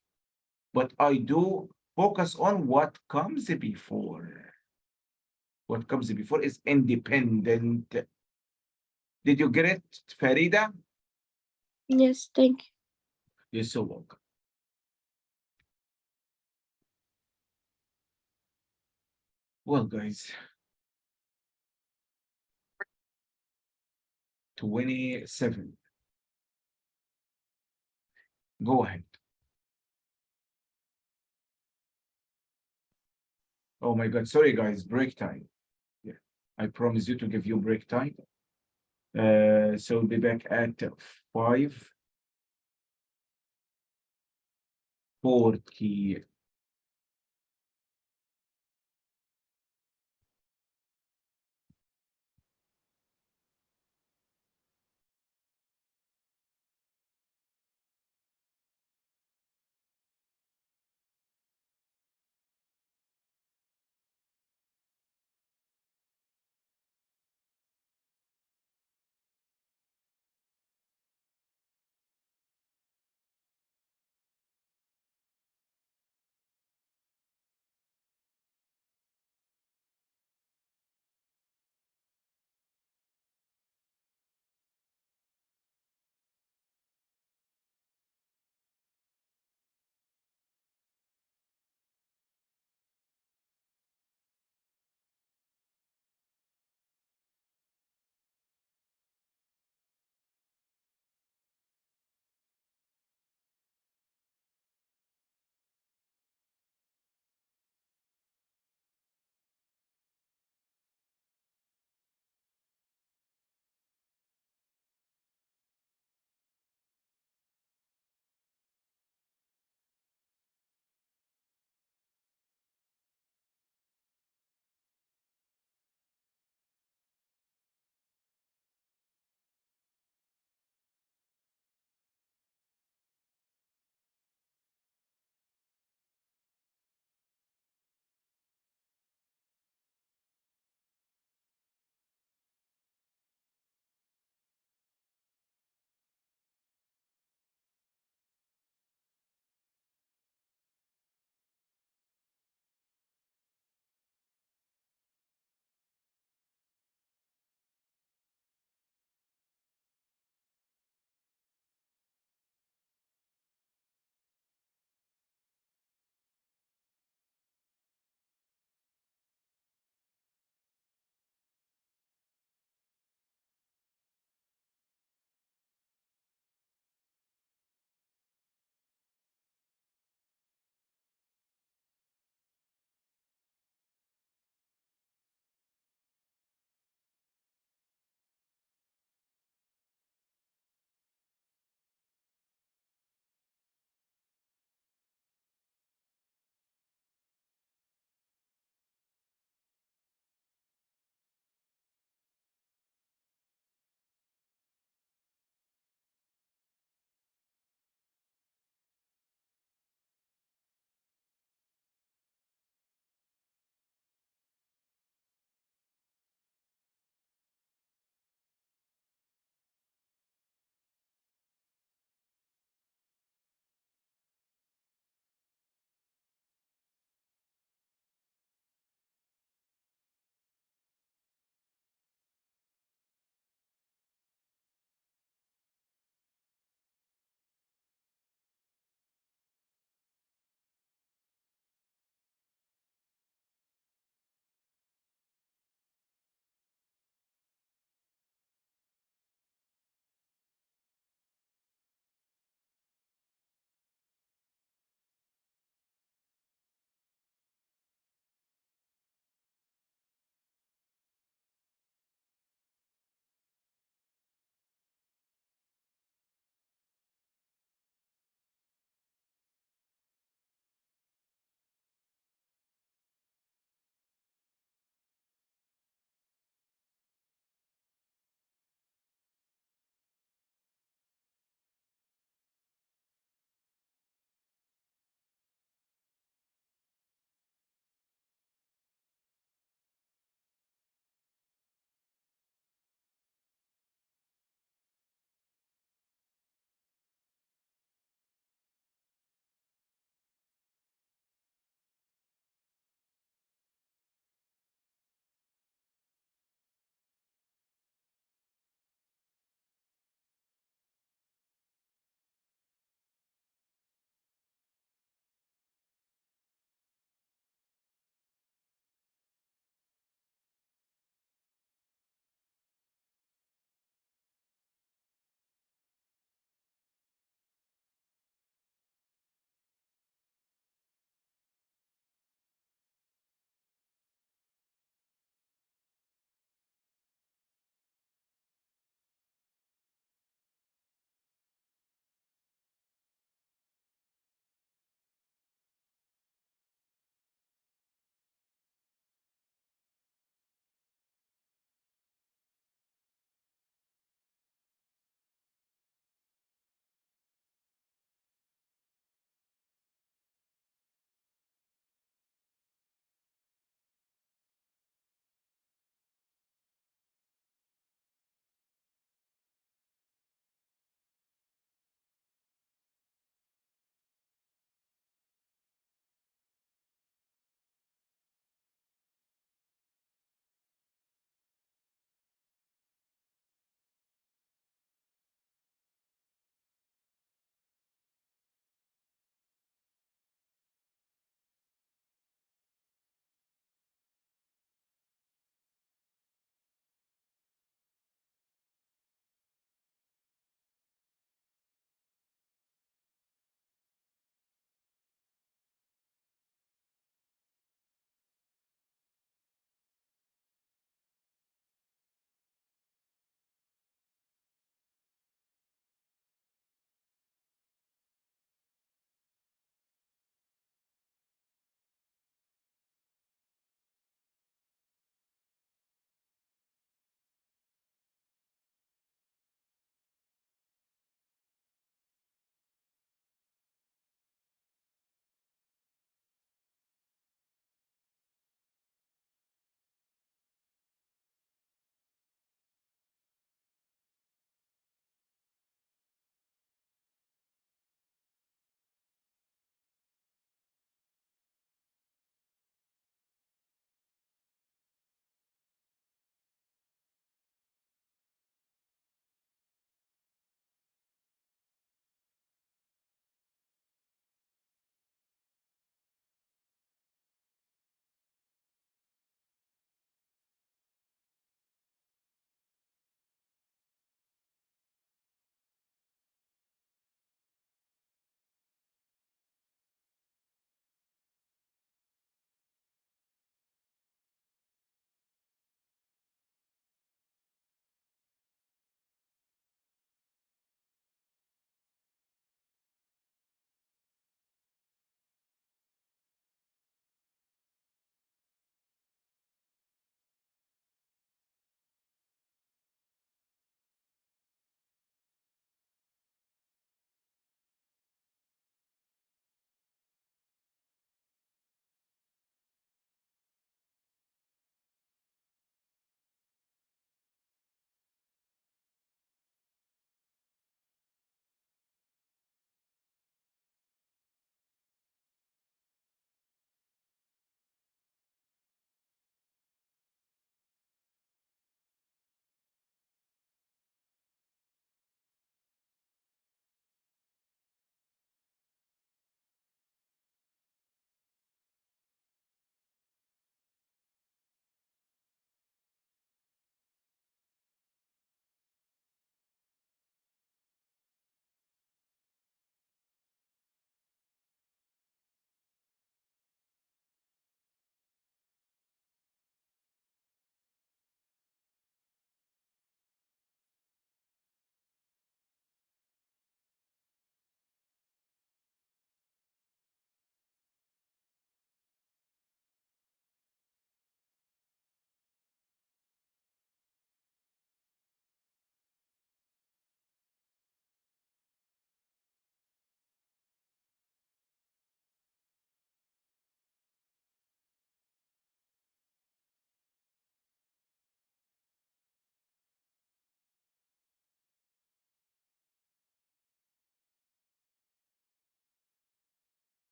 But I do focus on what comes before. What comes before is independent. Did you get it, Farida? Yes, thank you. You're so welcome. Well, guys, 27. Go ahead. Oh my God, sorry guys, break time. Yeah, I promise you to give you break time. So we'll be back at 5:40.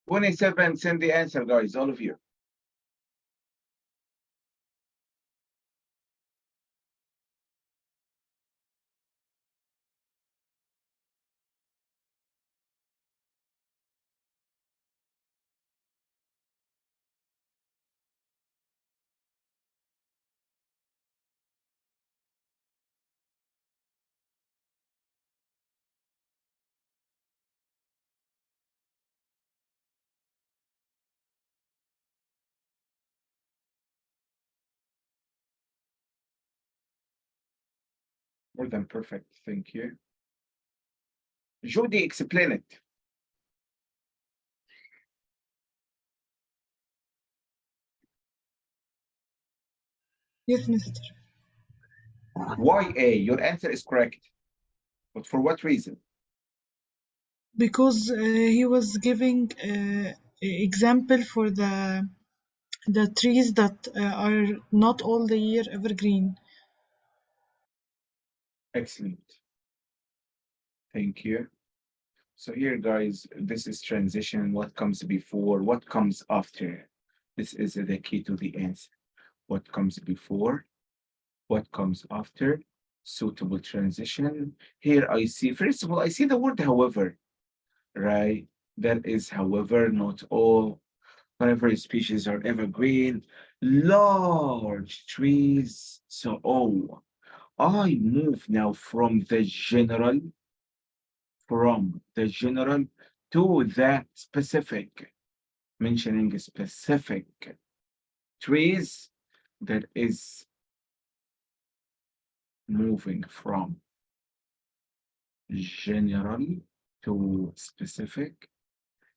27, send the answer, guys, all of you. More than perfect, thank you. Judy, explain it. Yes, Mr. Why A? Your answer is correct. But for what reason? Because he was giving example for the trees that are not all the year evergreen. Excellent. Thank you. So here, guys, this is transition. What comes before? What comes after? This is the key to the answer. What comes before? What comes after? Suitable transition. Here I see, first of all, I see the word however, right? That is, however, not all. Whenever species are evergreen, large trees. So, oh, I move now from the general to the specific, mentioning specific trees, that is moving from general to specific,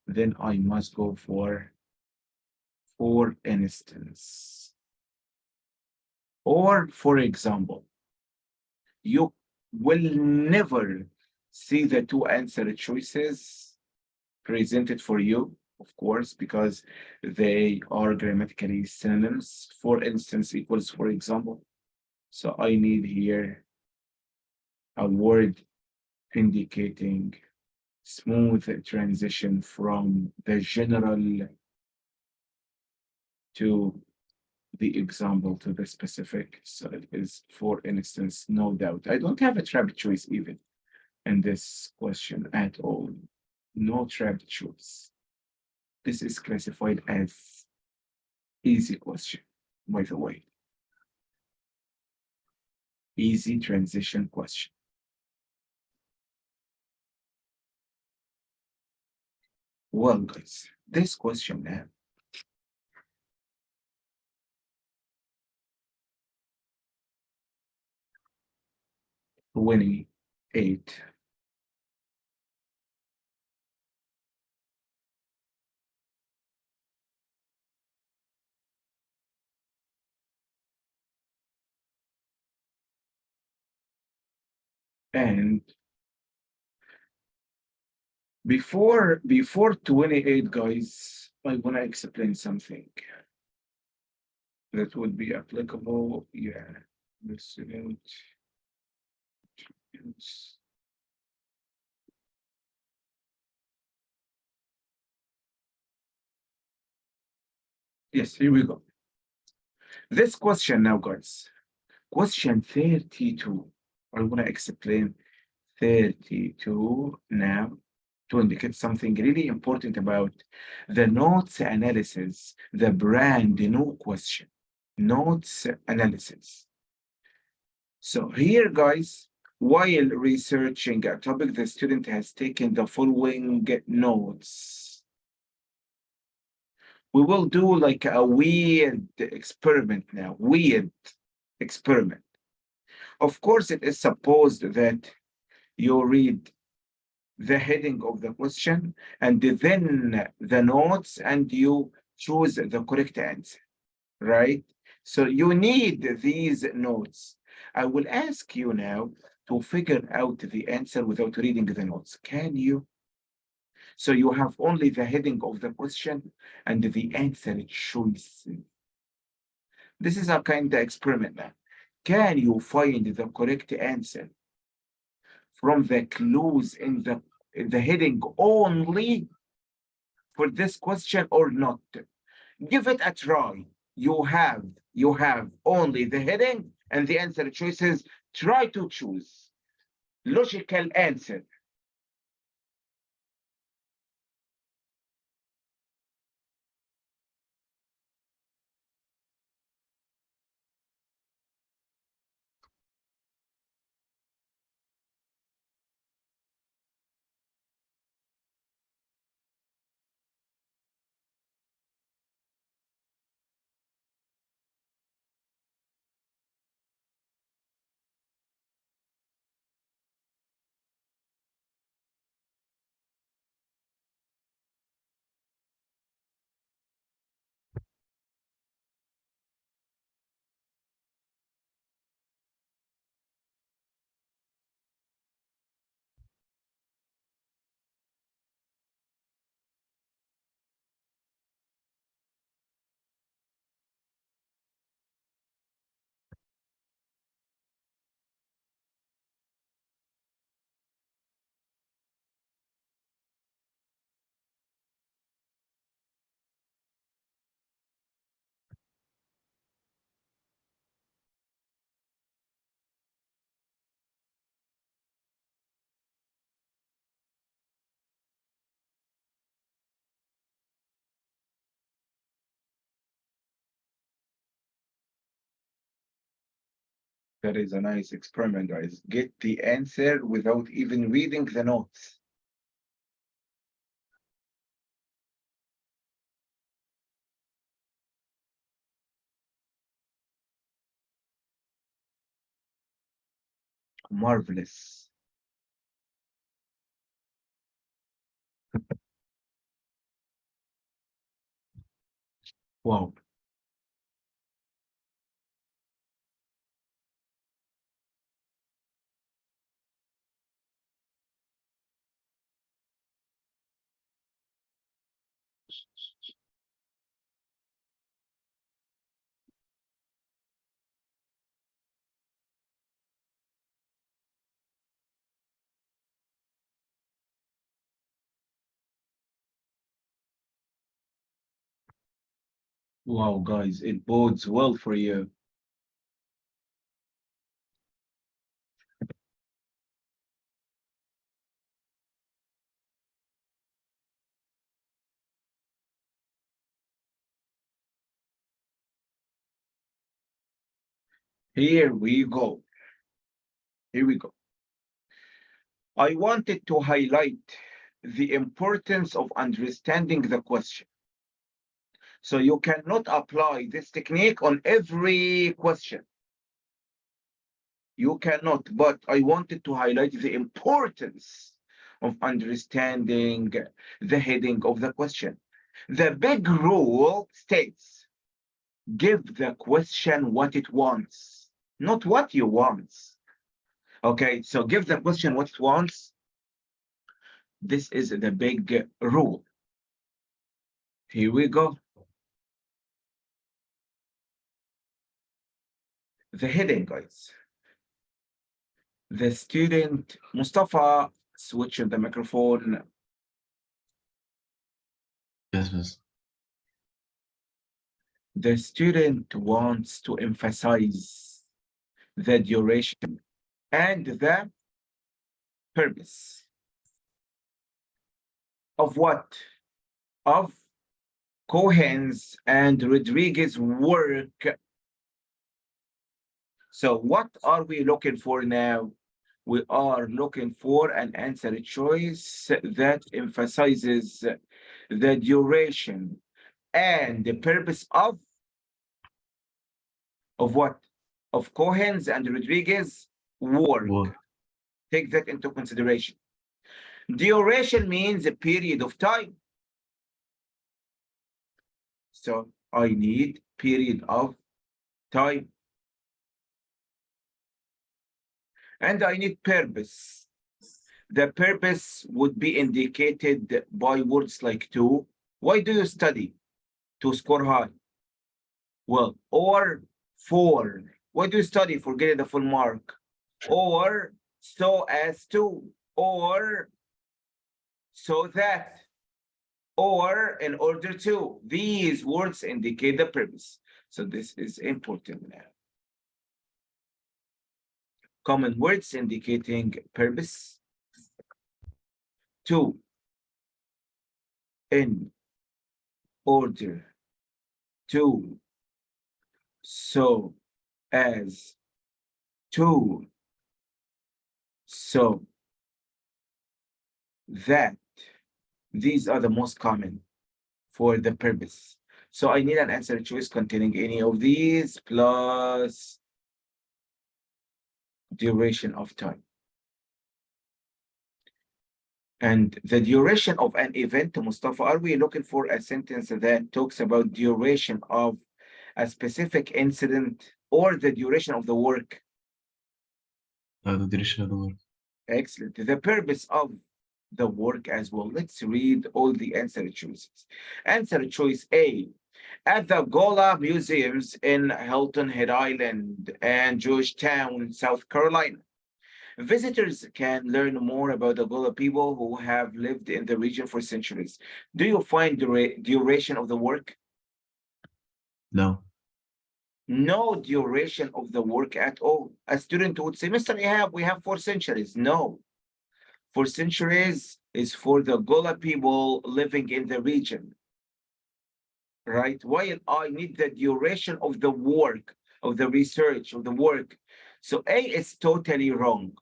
then I must go for instance. Or for example, you will never see the two answer choices presented for you, of course, because they are grammatically synonyms. For instance equals for example. So I need here a word indicating smooth transition from the general to the example to the specific. So it is, for instance, no doubt. I don't have a trap choice even in this question at all. No trap choice. This is classified as easy question, by the way. Easy transition question. Well, guys, this question now. Winning 8. And before 28, guys, I want to explain something that would be applicable. Yeah, absolute. Yes, here we go. This question now, guys. Question 32. I want to explain 32 now to indicate something really important about the notes analysis, the brand new question. Notes analysis. So here, guys, while researching a topic, the student has taken the following notes. We will do like a weird experiment now, weird experiment. Of course, it is supposed that you read the heading of the question and then the notes and you choose the correct answer, right? So you need these notes. I will ask you now to figure out the answer without reading the notes. Can you? So you have only the heading of the question and the answer choice. This is a kind of experiment now. Can you find the correct answer from the clues in the heading only? for this question or not? Give it a try. You have only the heading and the answer choices. Try to choose logical answer. That is a nice experiment, guys. Get the answer without even reading the notes. Marvelous. Wow. Wow, guys, it bodes well for you. Here we go. Here we go. I wanted to highlight the importance of understanding the question. So you cannot apply this technique on every question. You cannot, but I wanted to highlight the importance of understanding the heading of the question. The big rule states, give the question what it wants, not what you want. Okay, so give the question what it wants. This is the big rule. Here we go. The heading, guys. The student, Mustafa, switch on the microphone. Yes, miss. The student wants to emphasize the duration and the purpose of what? Of Cohen's and Rodriguez work. So what are we looking for now? We are looking for an answer choice that emphasizes the duration and the purpose of what? Of Cohen's and Rodriguez work. Work. Take that into consideration. Duration means a period of time. So I need period of time. And I need purpose. The purpose would be indicated by words like to. Why do you study? To score high. Well, or for. Why do you study? For getting the full mark. Or so as to. Or so that. or in order to. These words indicate the purpose. So this is important now. Common words indicating purpose. 2. In order to, so as to, so that. These are the most common for the purpose. So I need an answer choice containing any of these plus duration of time. And the duration of an event, Mustafa, are we looking for a sentence that talks about duration of a specific incident or the duration of the work? The duration of the work. Excellent. The purpose of the work as well. Let's read all the answer choices. Answer choice A. At the Gola Museums in Hilton Head Island and Georgetown, South Carolina, visitors can learn more about the Gola people who have lived in the region for centuries. Do you find duration of the work? No. No duration of the work at all. A student would say, Mr. Ihab, we have 4 centuries. No. 4 centuries is for the Gola people living in the region, right? While I need the duration of the work, of the research, of the work. So A is totally wrong.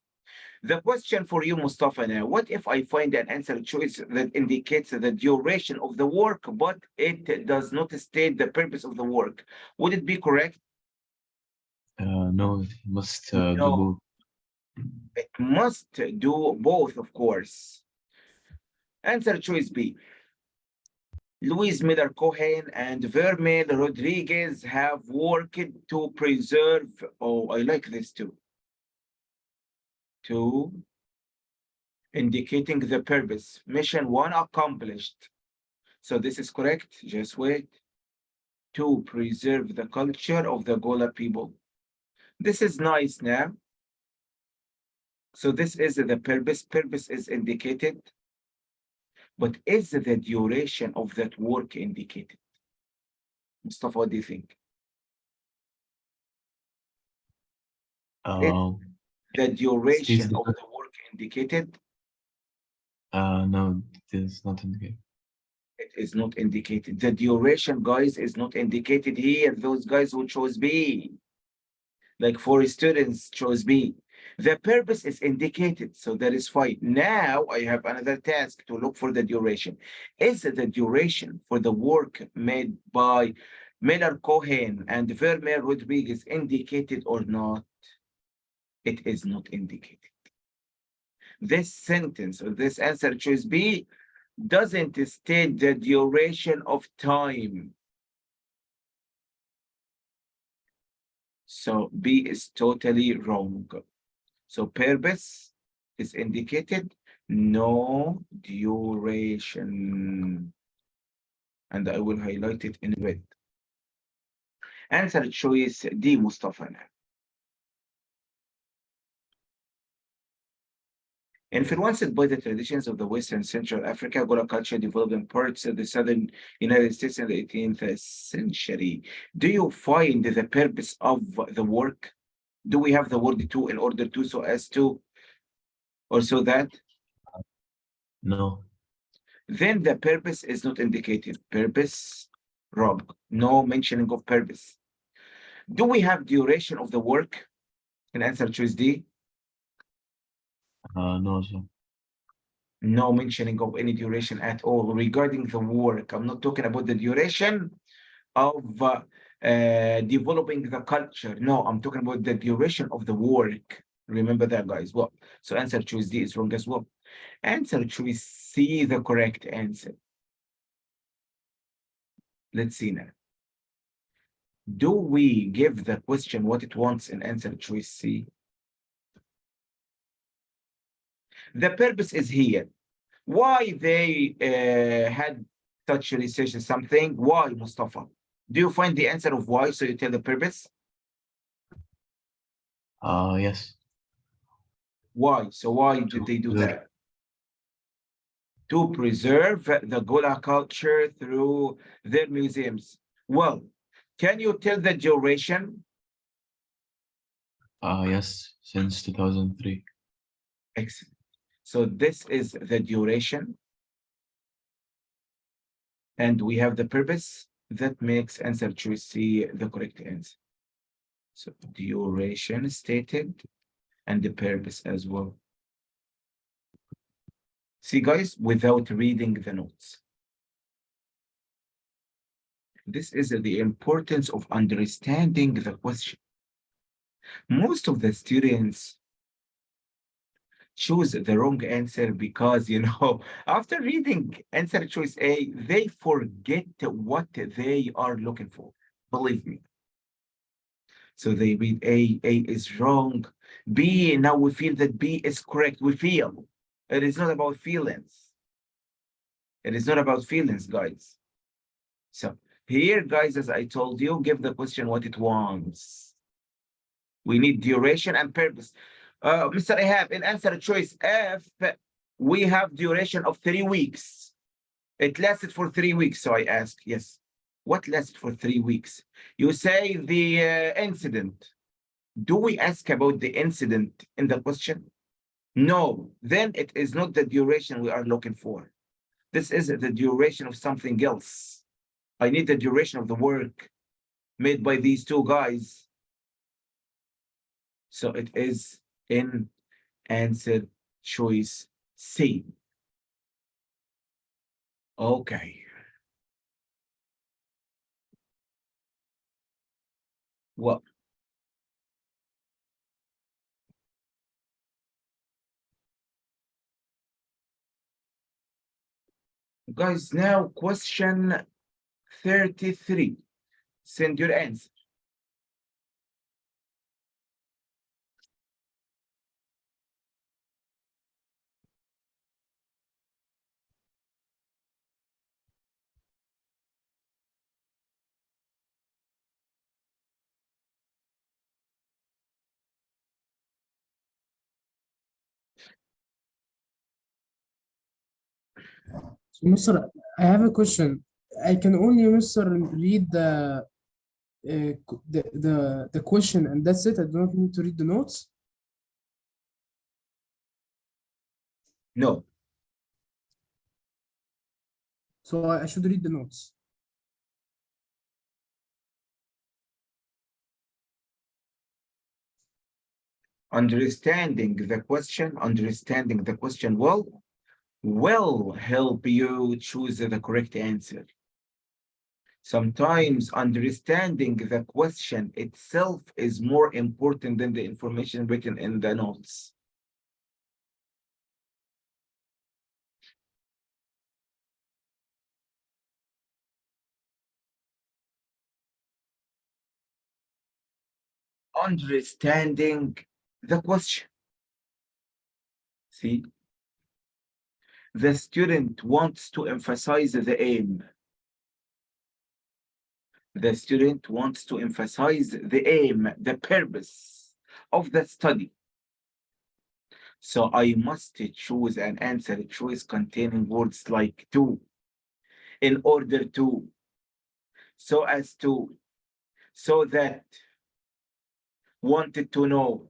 The question for you, Mustafa, now, what if I find an answer choice that indicates the duration of the work, but it does not state the purpose of the work? Would it be correct? No, it must do No. both. It must do both, of course. Answer choice B. Luis Miller Cohen and Vermeer Rodriguez have worked to preserve, oh, I like this too. To indicating the purpose. Mission 1 accomplished. So this is correct. Just wait. To preserve the culture of the Gola people. This is nice now. So this is the purpose. Purpose is indicated. But is the duration of that work indicated? Mustafa, what do you think? The duration of the work indicated? No, it is not indicated. It is not indicated. The duration, guys, is not indicated here. Those guys who chose B, like 4 students chose B. The purpose is indicated, so that is fine. Now I have another task to look for the duration. Is the duration for the work made by Miller Cohen and Vermeer Rodriguez indicated or not? It is not indicated. This sentence or this answer choice B doesn't state the duration of time. So B is totally wrong. So purpose is indicated, no duration. And I will highlight it in red. Answer choice D, Mustafa. Influenced by the traditions of the Western Central Africa, Gola culture developed in parts of the southern United States in the 18th century. Do you find the purpose of the work? Do we have the word to in order to, so as to, or so that? No. Then the purpose is not indicated. Purpose, wrong. No mentioning of purpose. Do we have duration of the work? In answer choice D? No, sir. No mentioning of any duration at all regarding the work. I'm not talking about the duration of developing the culture. No, I'm talking about the duration of the work. Remember that, guys. Well, so answer choice D is wrong as well. Answer choice C, the correct answer. Let's see now. Do we give the question what it wants in answer choice C? The purpose is here. Why they had such research or something? Why, Mustafa? Do you find the answer of why? So you tell the purpose? Yes. Why? So why did they do that? To preserve the Gola culture through their museums. Well, can you tell the duration? Yes, since 2003. Excellent. So this is the duration. And we have the purpose that makes answer choice C the correct answer. So duration stated and the purpose as well. See, guys, without reading the notes. This is the importance of understanding the question. Most of the students choose the wrong answer because, after reading answer choice A, they forget what they are looking for. Believe me. So they read A is wrong. B, now we feel that B is correct. We feel. It is not about feelings. It is not about feelings, guys. So here, guys, as I told you, give the question what it wants. We need duration and purpose. Mr. Ihab, in answer choice F, we have duration of 3 weeks. It lasted for 3 weeks, so I ask, yes. What lasted for 3 weeks? You say the incident. Do we ask about the incident in the question? No, then it is not the duration we are looking for. This is the duration of something else. I need the duration of the work made by these two guys. So it is in answer choice C. Okay. Well, guys, now question 33. Send your answer. So, Mr. I have a question. I can only, Mr. read the question and that's it. I do not need to read the notes. No. So I should read the notes. Understanding the question will help you choose the correct answer. Sometimes understanding the question itself is more important than the information written in the notes. Understanding the question. See, the student wants to emphasize the aim. The student wants to emphasize the aim, the purpose of the study. So I must choose an answer choice containing words like to, in order to, so as to, so that, wanted to know.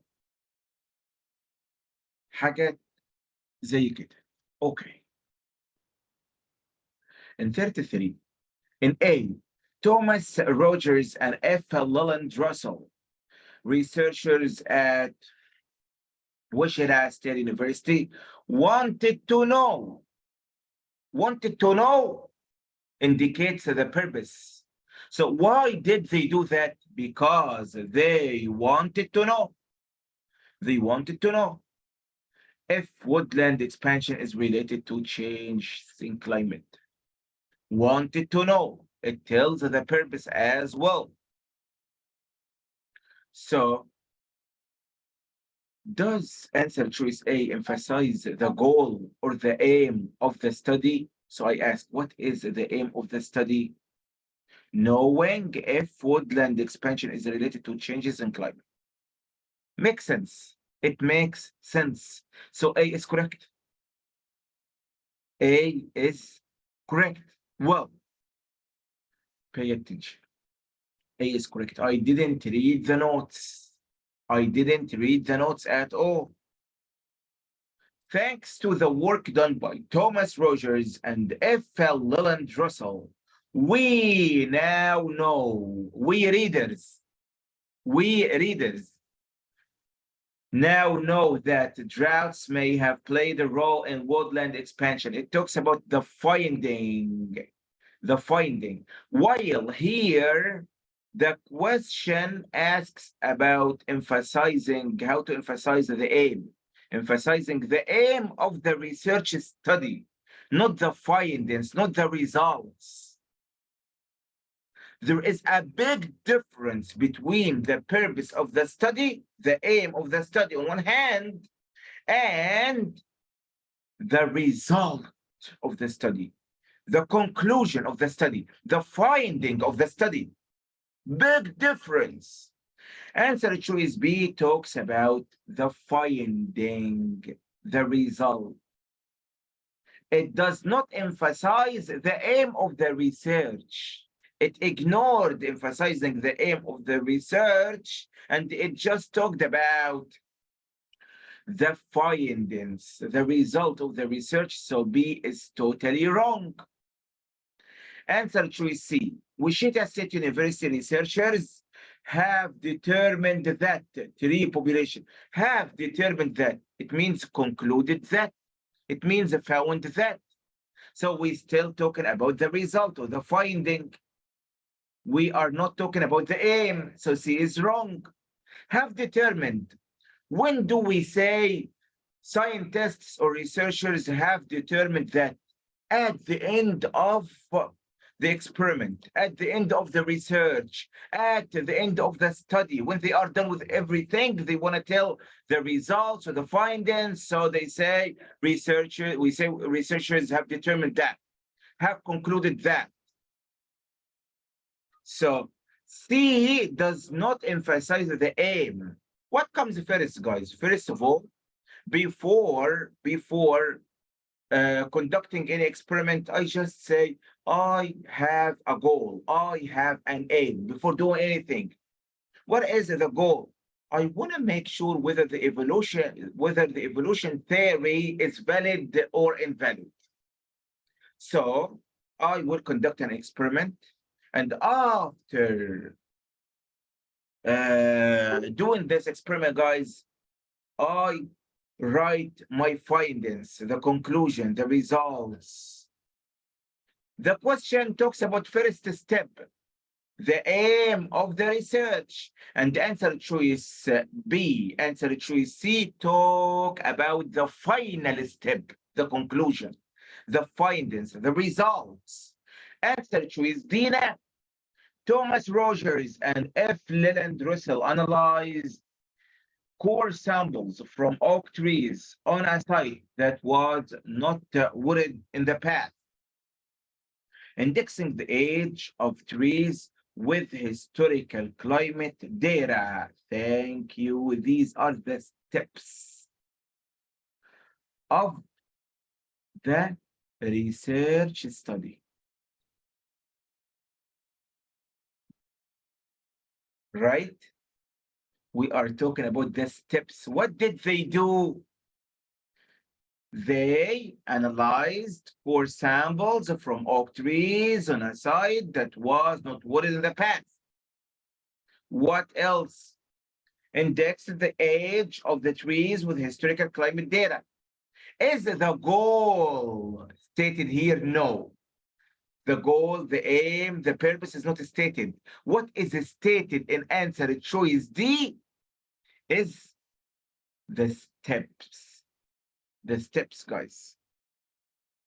حاجات زي كده. Okay. In 33, in A, Thomas Rogers and F. Leland Russell, researchers at Wichita State University, wanted to know indicates the purpose. So why did they do that? Because they wanted to know. They wanted to know if woodland expansion is related to change in climate. Wanted to know. It tells the purpose as well. So does answer choice A emphasize the goal or the aim of the study? So I ask, what is the aim of the study? Knowing if woodland expansion is related to changes in climate. Makes sense. It makes sense. So A is correct. A is correct. Well, pay attention. A is correct. I didn't read the notes. I didn't read the notes at all. Thanks to the work done by Thomas Rogers and F.L. Leland Russell, we now know, we readers now know that droughts may have played a role in woodland expansion. It talks about the finding. While here, the question asks about emphasizing how to emphasize the aim, emphasizing the aim of the research study, not the findings, not the results. There is a big difference between the purpose of the study, the aim of the study on one hand, and the result of the study, the conclusion of the study, the finding of the study. Big difference. Answer choice B talks about the finding, the result. It does not emphasize the aim of the research. It ignored emphasizing the aim of the research, and it just talked about the findings, the result of the research. So B is totally wrong. Answer choice C. Wichita State University researchers have determined that tree population, have determined that. It means concluded that. It means found that. So we're still talking about the result or the finding. We are not talking about the aim. So C is wrong. Have determined. When do we say scientists or researchers have determined that? At the end of the experiment, at the end of the research, at the end of the study, when they are done with everything, they want to tell the results or the findings. So they say researchers have determined that, have concluded that. So C does not emphasize the aim. What comes first, guys? First of all, before conducting any experiment, I just say, I have a goal, I have an aim before doing anything. What is the goal? I want to make sure whether the evolution theory is valid or invalid. So I will conduct an experiment, and after doing this experiment, guys, I write my findings, the conclusion, the results. The question talks about first step, the aim of the research, and answer choice B, answer choice C talk about the final step, the conclusion, the findings, the results. Answer choice D, Thomas Rogers and F. Leland Russell analyzed core samples from oak trees on a site that was not wooded in the past, indexing the age of trees with historical climate data. Thank you. These are the steps of the research study. Right? We are talking about the steps. What did they do? They analyzed core samples from oak trees on a site that was not wooded in the past. What else? Indexed the age of the trees with historical climate data. Is the goal stated here? No. The goal, the aim, the purpose is not stated. What is stated in answer choice D is the steps. The steps, guys.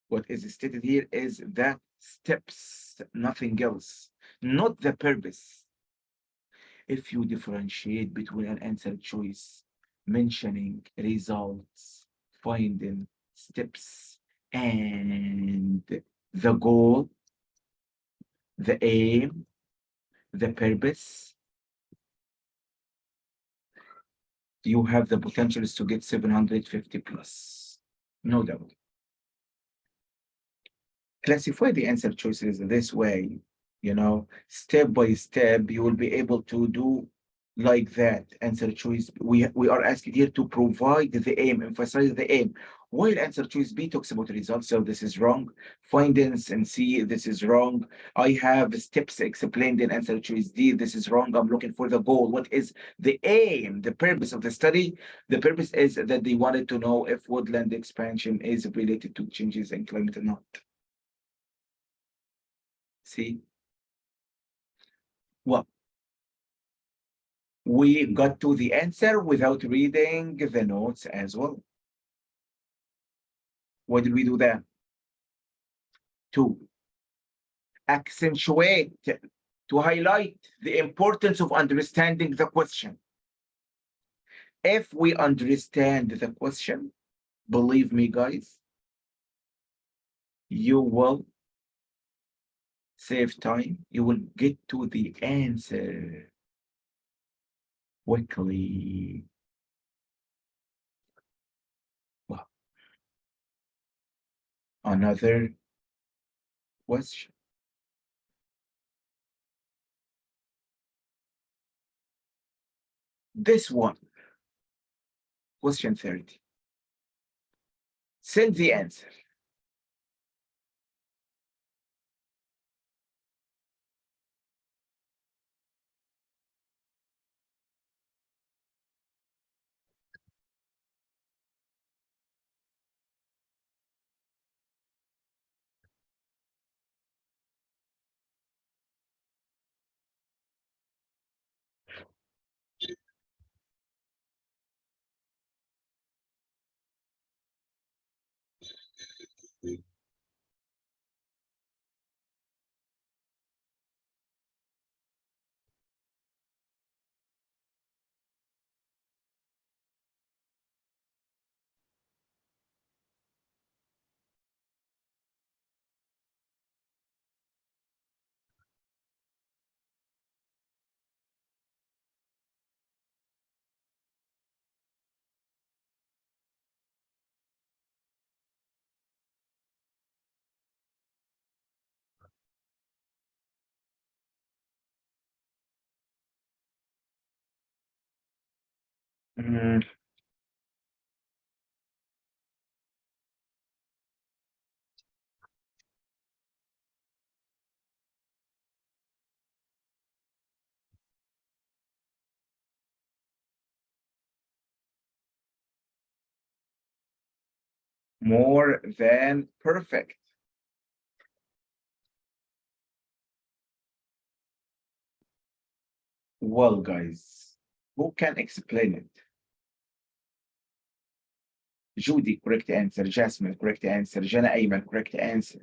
What is stated here is the steps, nothing else, not the purpose. If you differentiate between an answer choice mentioning results, finding steps, and the goal, the aim, the purpose, you have the potentials to get 750 plus, no doubt. classify the answer choices this way, you know, step by step, you will be able to do like that answer choice. We are asking here to provide the aim, emphasize the aim. While answer choice B talks about results, so this is wrong. Findings in C, this is wrong. I have steps explained in answer choice D, this is wrong. I'm looking for the goal. What is the aim, the purpose of the study? The purpose is that they wanted to know if woodland expansion is related to changes in climate or not. See? Well, we got to the answer without reading the notes as well. Why did we do that? To accentuate, to highlight the importance of understanding the question. If we understand the question, believe me, guys, you will save time. You will get to the answer quickly. Well, another question. This one, question 30. Send the answer. Mm, more than perfect. Well, guys, who can explain it? Judy, correct answer. Jasmine, correct answer. Jana Ayman, correct answer.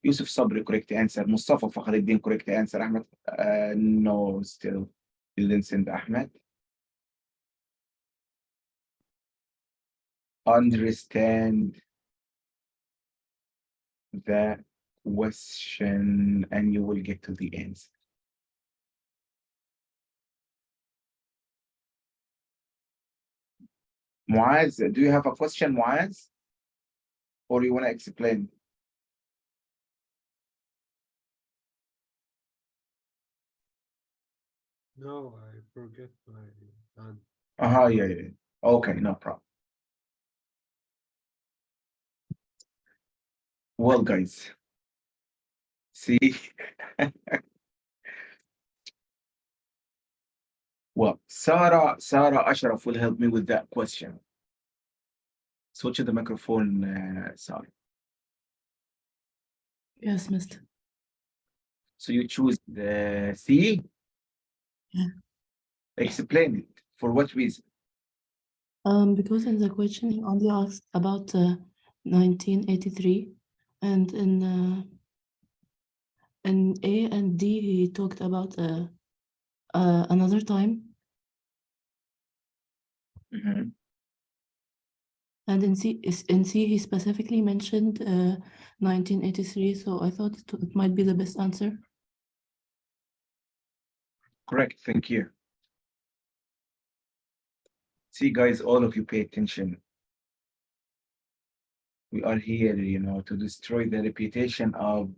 Yusuf Sabri, correct answer. Mustafa Fakhruddin, correct answer. Ahmed, no, still didn't send Ahmed. Understand the question and you will get to the answer. Muaz, do you have a question, Muaz? Or you want to explain? No, I forget my hand. Yeah, yeah. Okay, no problem. Well, guys, see, well, Sarah Ashraf will help me with that question. Switch the microphone, Sarah. Yes, Mister. So you choose the C? Yeah. Explain it. For what reason? Because in the question he only asked about 1983, and in A and D he talked about another time, Mhm. and in C he specifically mentioned 1983. So I thought it might be the best answer. Correct, thank you. See, guys, all of you pay attention. We are here, you know, to destroy the reputation of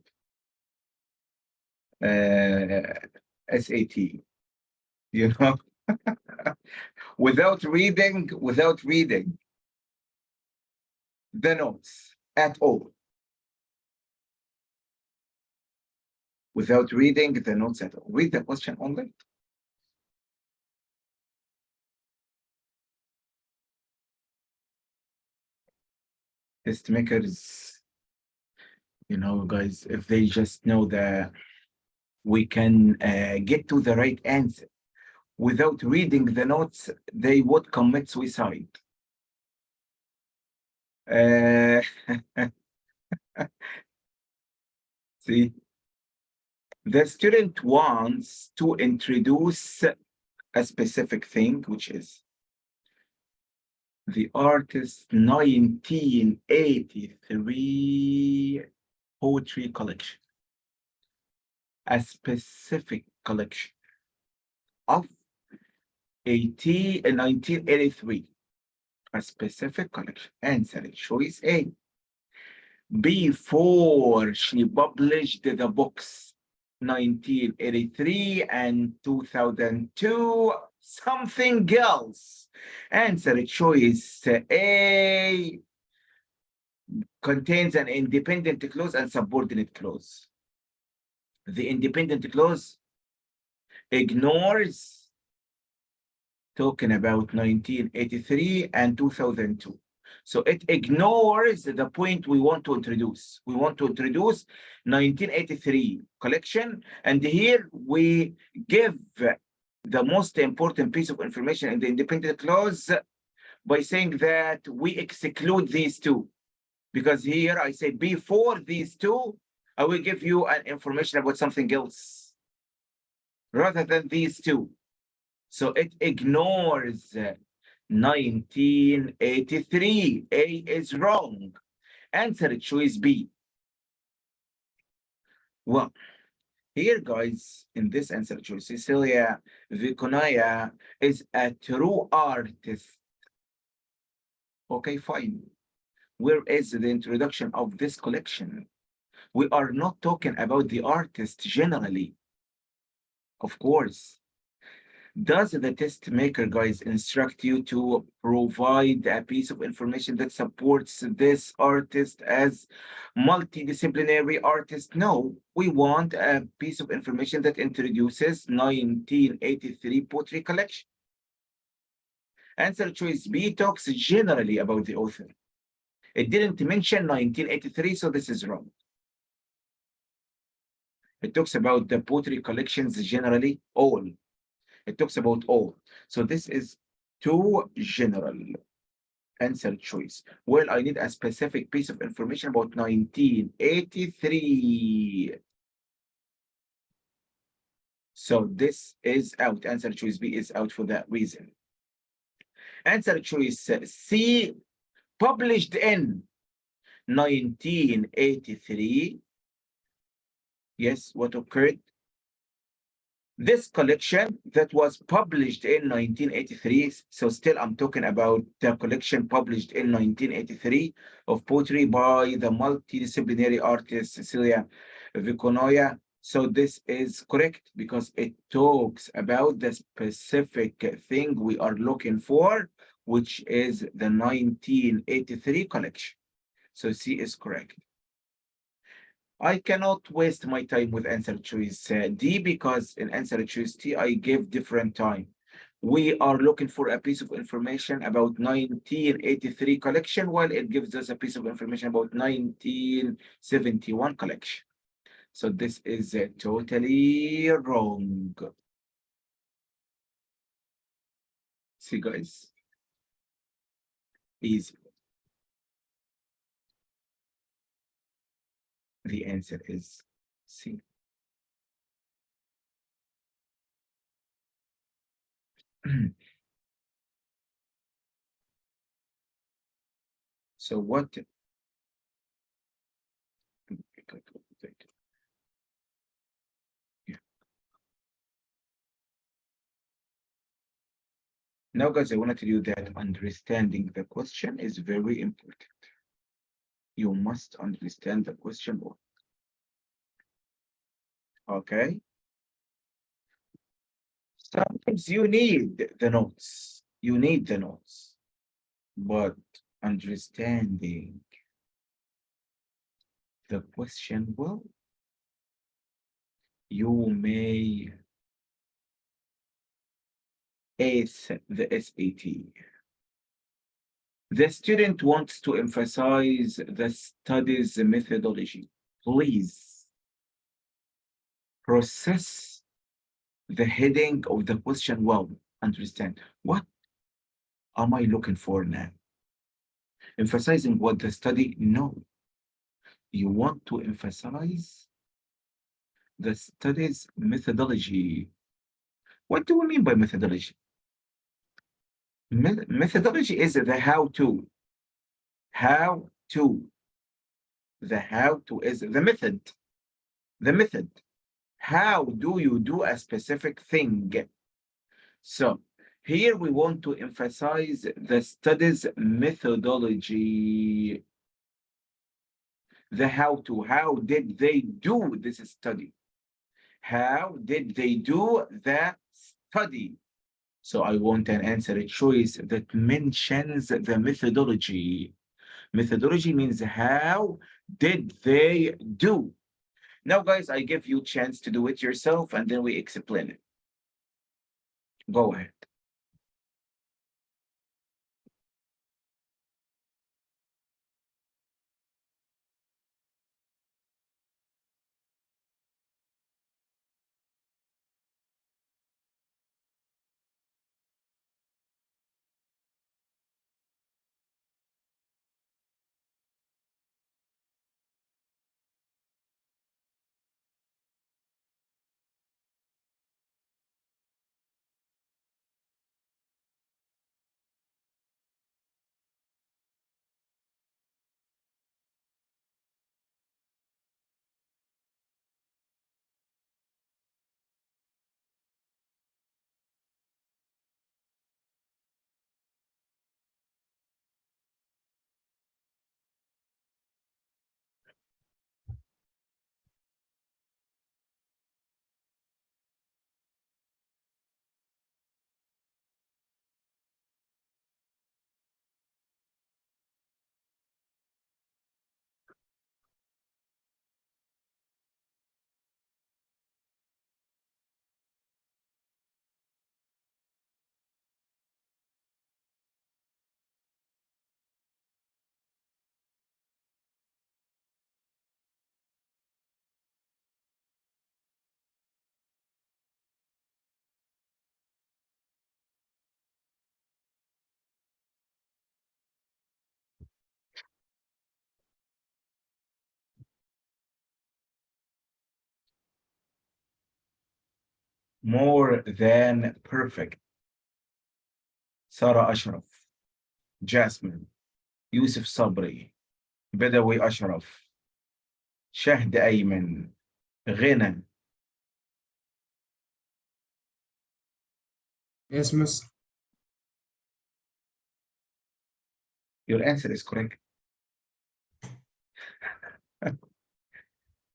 SAT, you know, without reading the notes at all. Without reading the notes at all. Read the question only. Test makers, you know, guys, if they just know that we can get to the right answer without reading the notes, they would commit suicide. See, the student wants to introduce a specific thing, which is the artist's 1983 poetry collection, a specific collection of 1983, a specific collection. Answer choice A. Before she published the books 1983 and 2002, something else. Answer choice A contains an independent clause and subordinate clause. The independent clause ignores talking about 1983 and 2002. So it ignores the point we want to introduce. We want to introduce 1983 collection, and here we give the most important piece of information in the independent clause by saying that we exclude these two. Because here I say before these two, I will give you an information about something else rather than these two. So it ignores 1983. A is wrong. Answer choice B. Well, here, guys, in this answer choice, Cecilia Vikonaya is a true artist. Okay, fine. Where is the introduction of this collection? We are not talking about the artist generally. Of course. Does the test maker, guys, instruct you to provide a piece of information that supports this artist as multidisciplinary artist? No, we want a piece of information that introduces 1983 poetry collection. Answer choice B talks generally about the author. It didn't mention 1983, so this is wrong. It talks about the poetry collections generally, all. It talks about all. So this is too general. Answer choice. Well, I need a specific piece of information about 1983. So this is out. Answer choice B is out for that reason. Answer choice C, published in 1983. Yes, what occurred? This collection that was published in 1983, so still I'm talking about the collection published in 1983 of poetry by the multidisciplinary artist Cecilia Vikonaya. So this is correct because it talks about the specific thing we are looking for, which is the 1983 collection. So C is correct. I cannot waste my time with answer choice D because in answer choice T, I give different time. We are looking for a piece of information about 1983 collection, while it gives us a piece of information about 1971 collection. So this is totally wrong. See, guys? Easy. The answer is C. So what? Yeah. Now, guys, I want to tell you that understanding the question is very important. You must understand the question. Okay. Sometimes you need the notes. You need the notes. But understanding the question well, you may ace the SAT. The student wants to emphasize the studies methodology. Please process the heading of the question well. Understand what am I looking for now? Emphasizing what the study? No. You want to emphasize the studies methodology. What do we mean by methodology? Methodology is the how-to. How-to. The how-to is the method. The method. How do you do a specific thing? So here we want to emphasize the studies methodology. The how-to. How did they do this study? How did they do that study? So I want an answer choice that mentions the methodology. Methodology means how did they do? Now, guys, I give you a chance to do it yourself and then we explain it. Go ahead. More than perfect. Sarah Ashraf, Jasmine, Yusuf Sabri, Badawi Ashraf, Shahd Ayman, Ghina. Yes, Mr. Your answer is correct.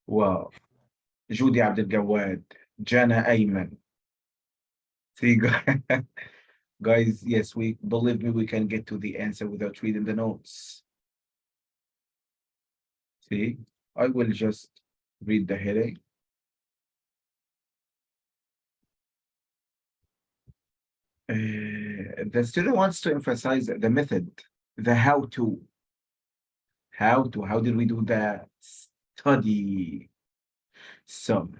Wow. Judy Abdel Gawad, Jana Ayman. See, guys, yes, we believe me, we can get to the answer without reading the notes. See, I will just read the heading. The student wants to emphasize the method, the how-to. How did we do the study? So,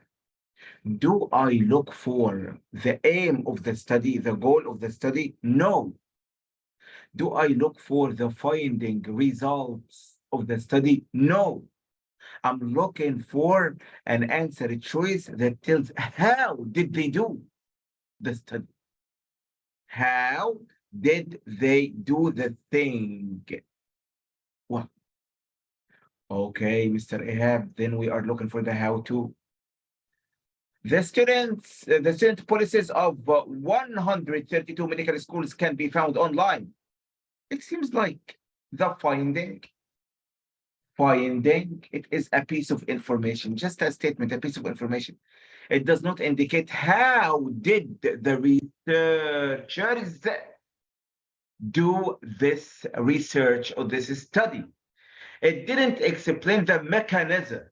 do I look for the aim of the study, the goal of the study? No. Do I look for the finding results of the study? No. I'm looking for an answer choice that tells how did they do the study? How did they do the thing? Well, okay, Mr. Ihab, then we are looking for the how-to. The student policies of 132 medical schools can be found online. It seems like the finding. Finding, it is a piece of information, just a statement, a piece of information. It does not indicate how did the researchers do this research or this study. It didn't explain the mechanism,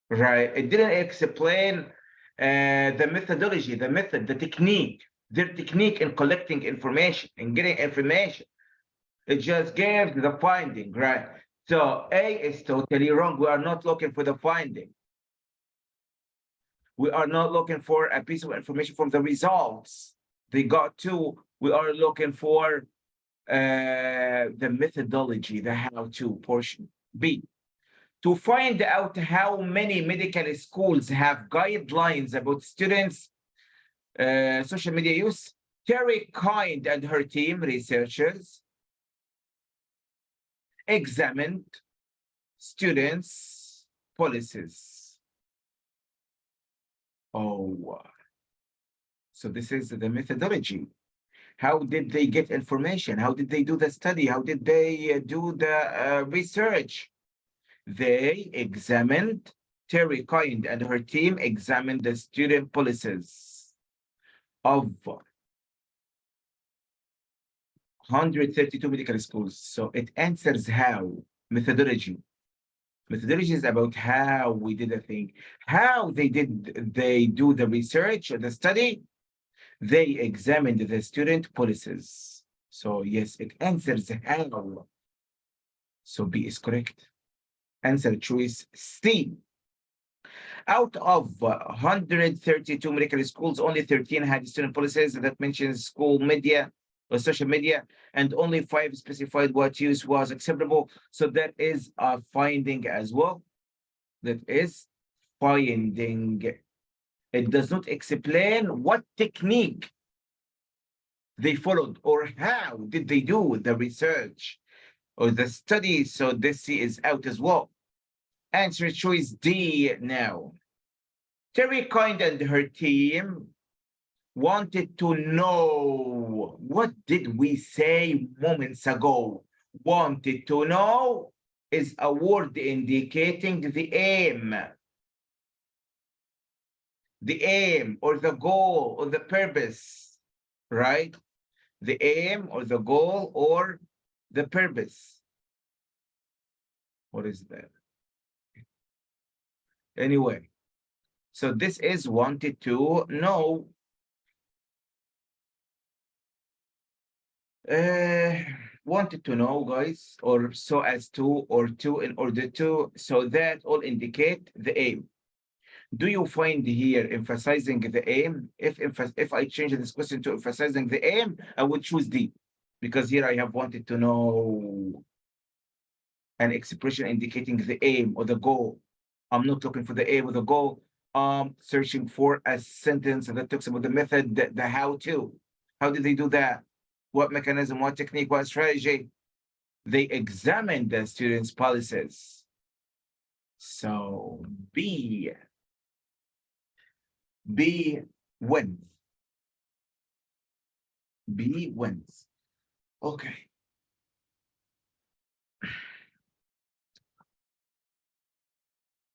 right? It didn't explain the methodology, the method, the technique, their technique in collecting information and getting information. It just gave the finding, right? So A is totally wrong. We are not looking for the finding. We are not looking for a piece of information from the results they got to. We are looking for the methodology, the how-to portion. B, to find out how many medical schools have guidelines about students' social media use, Terry Kind and her team, researchers, examined students' policies. Oh, so this is the methodology. How did they get information? How did they do the study? How did they do the research? They examined, Terry Kind and her team examined the student policies of 132 medical schools. So it answers how, methodology. Methodology is about how we did the thing. How they do the research or the study? They examined the student policies. So yes, it answers how. So B is correct. Answer choice C. Out of 132 medical schools, only 13 had student policies that mentions school media or social media, and only 5 specified what use was acceptable. So that is a finding as well. That is finding. It does not explain what technique they followed or how did they do the research or the study. So this C is out as well. Answer choice D now. Terry Kind and her team wanted to know, what did we say moments ago? Wanted to know is a word indicating the aim. The aim or the goal or the purpose, right? The aim or the goal or the purpose. What is that? Anyway, so this is wanted to know. Wanted to know, guys, or so as to, or to, in order to, so that all indicate the aim. Do you find here emphasizing the aim? If I change this question to emphasizing the aim, I would choose D, because here I have wanted to know an expression indicating the aim or the goal. I'm not looking for the aim or the goal. I'm searching for a sentence that talks about the method, the how to. How did they do that? What mechanism, what technique, what strategy? They examined the students' policies. So B wins. B wins. Okay.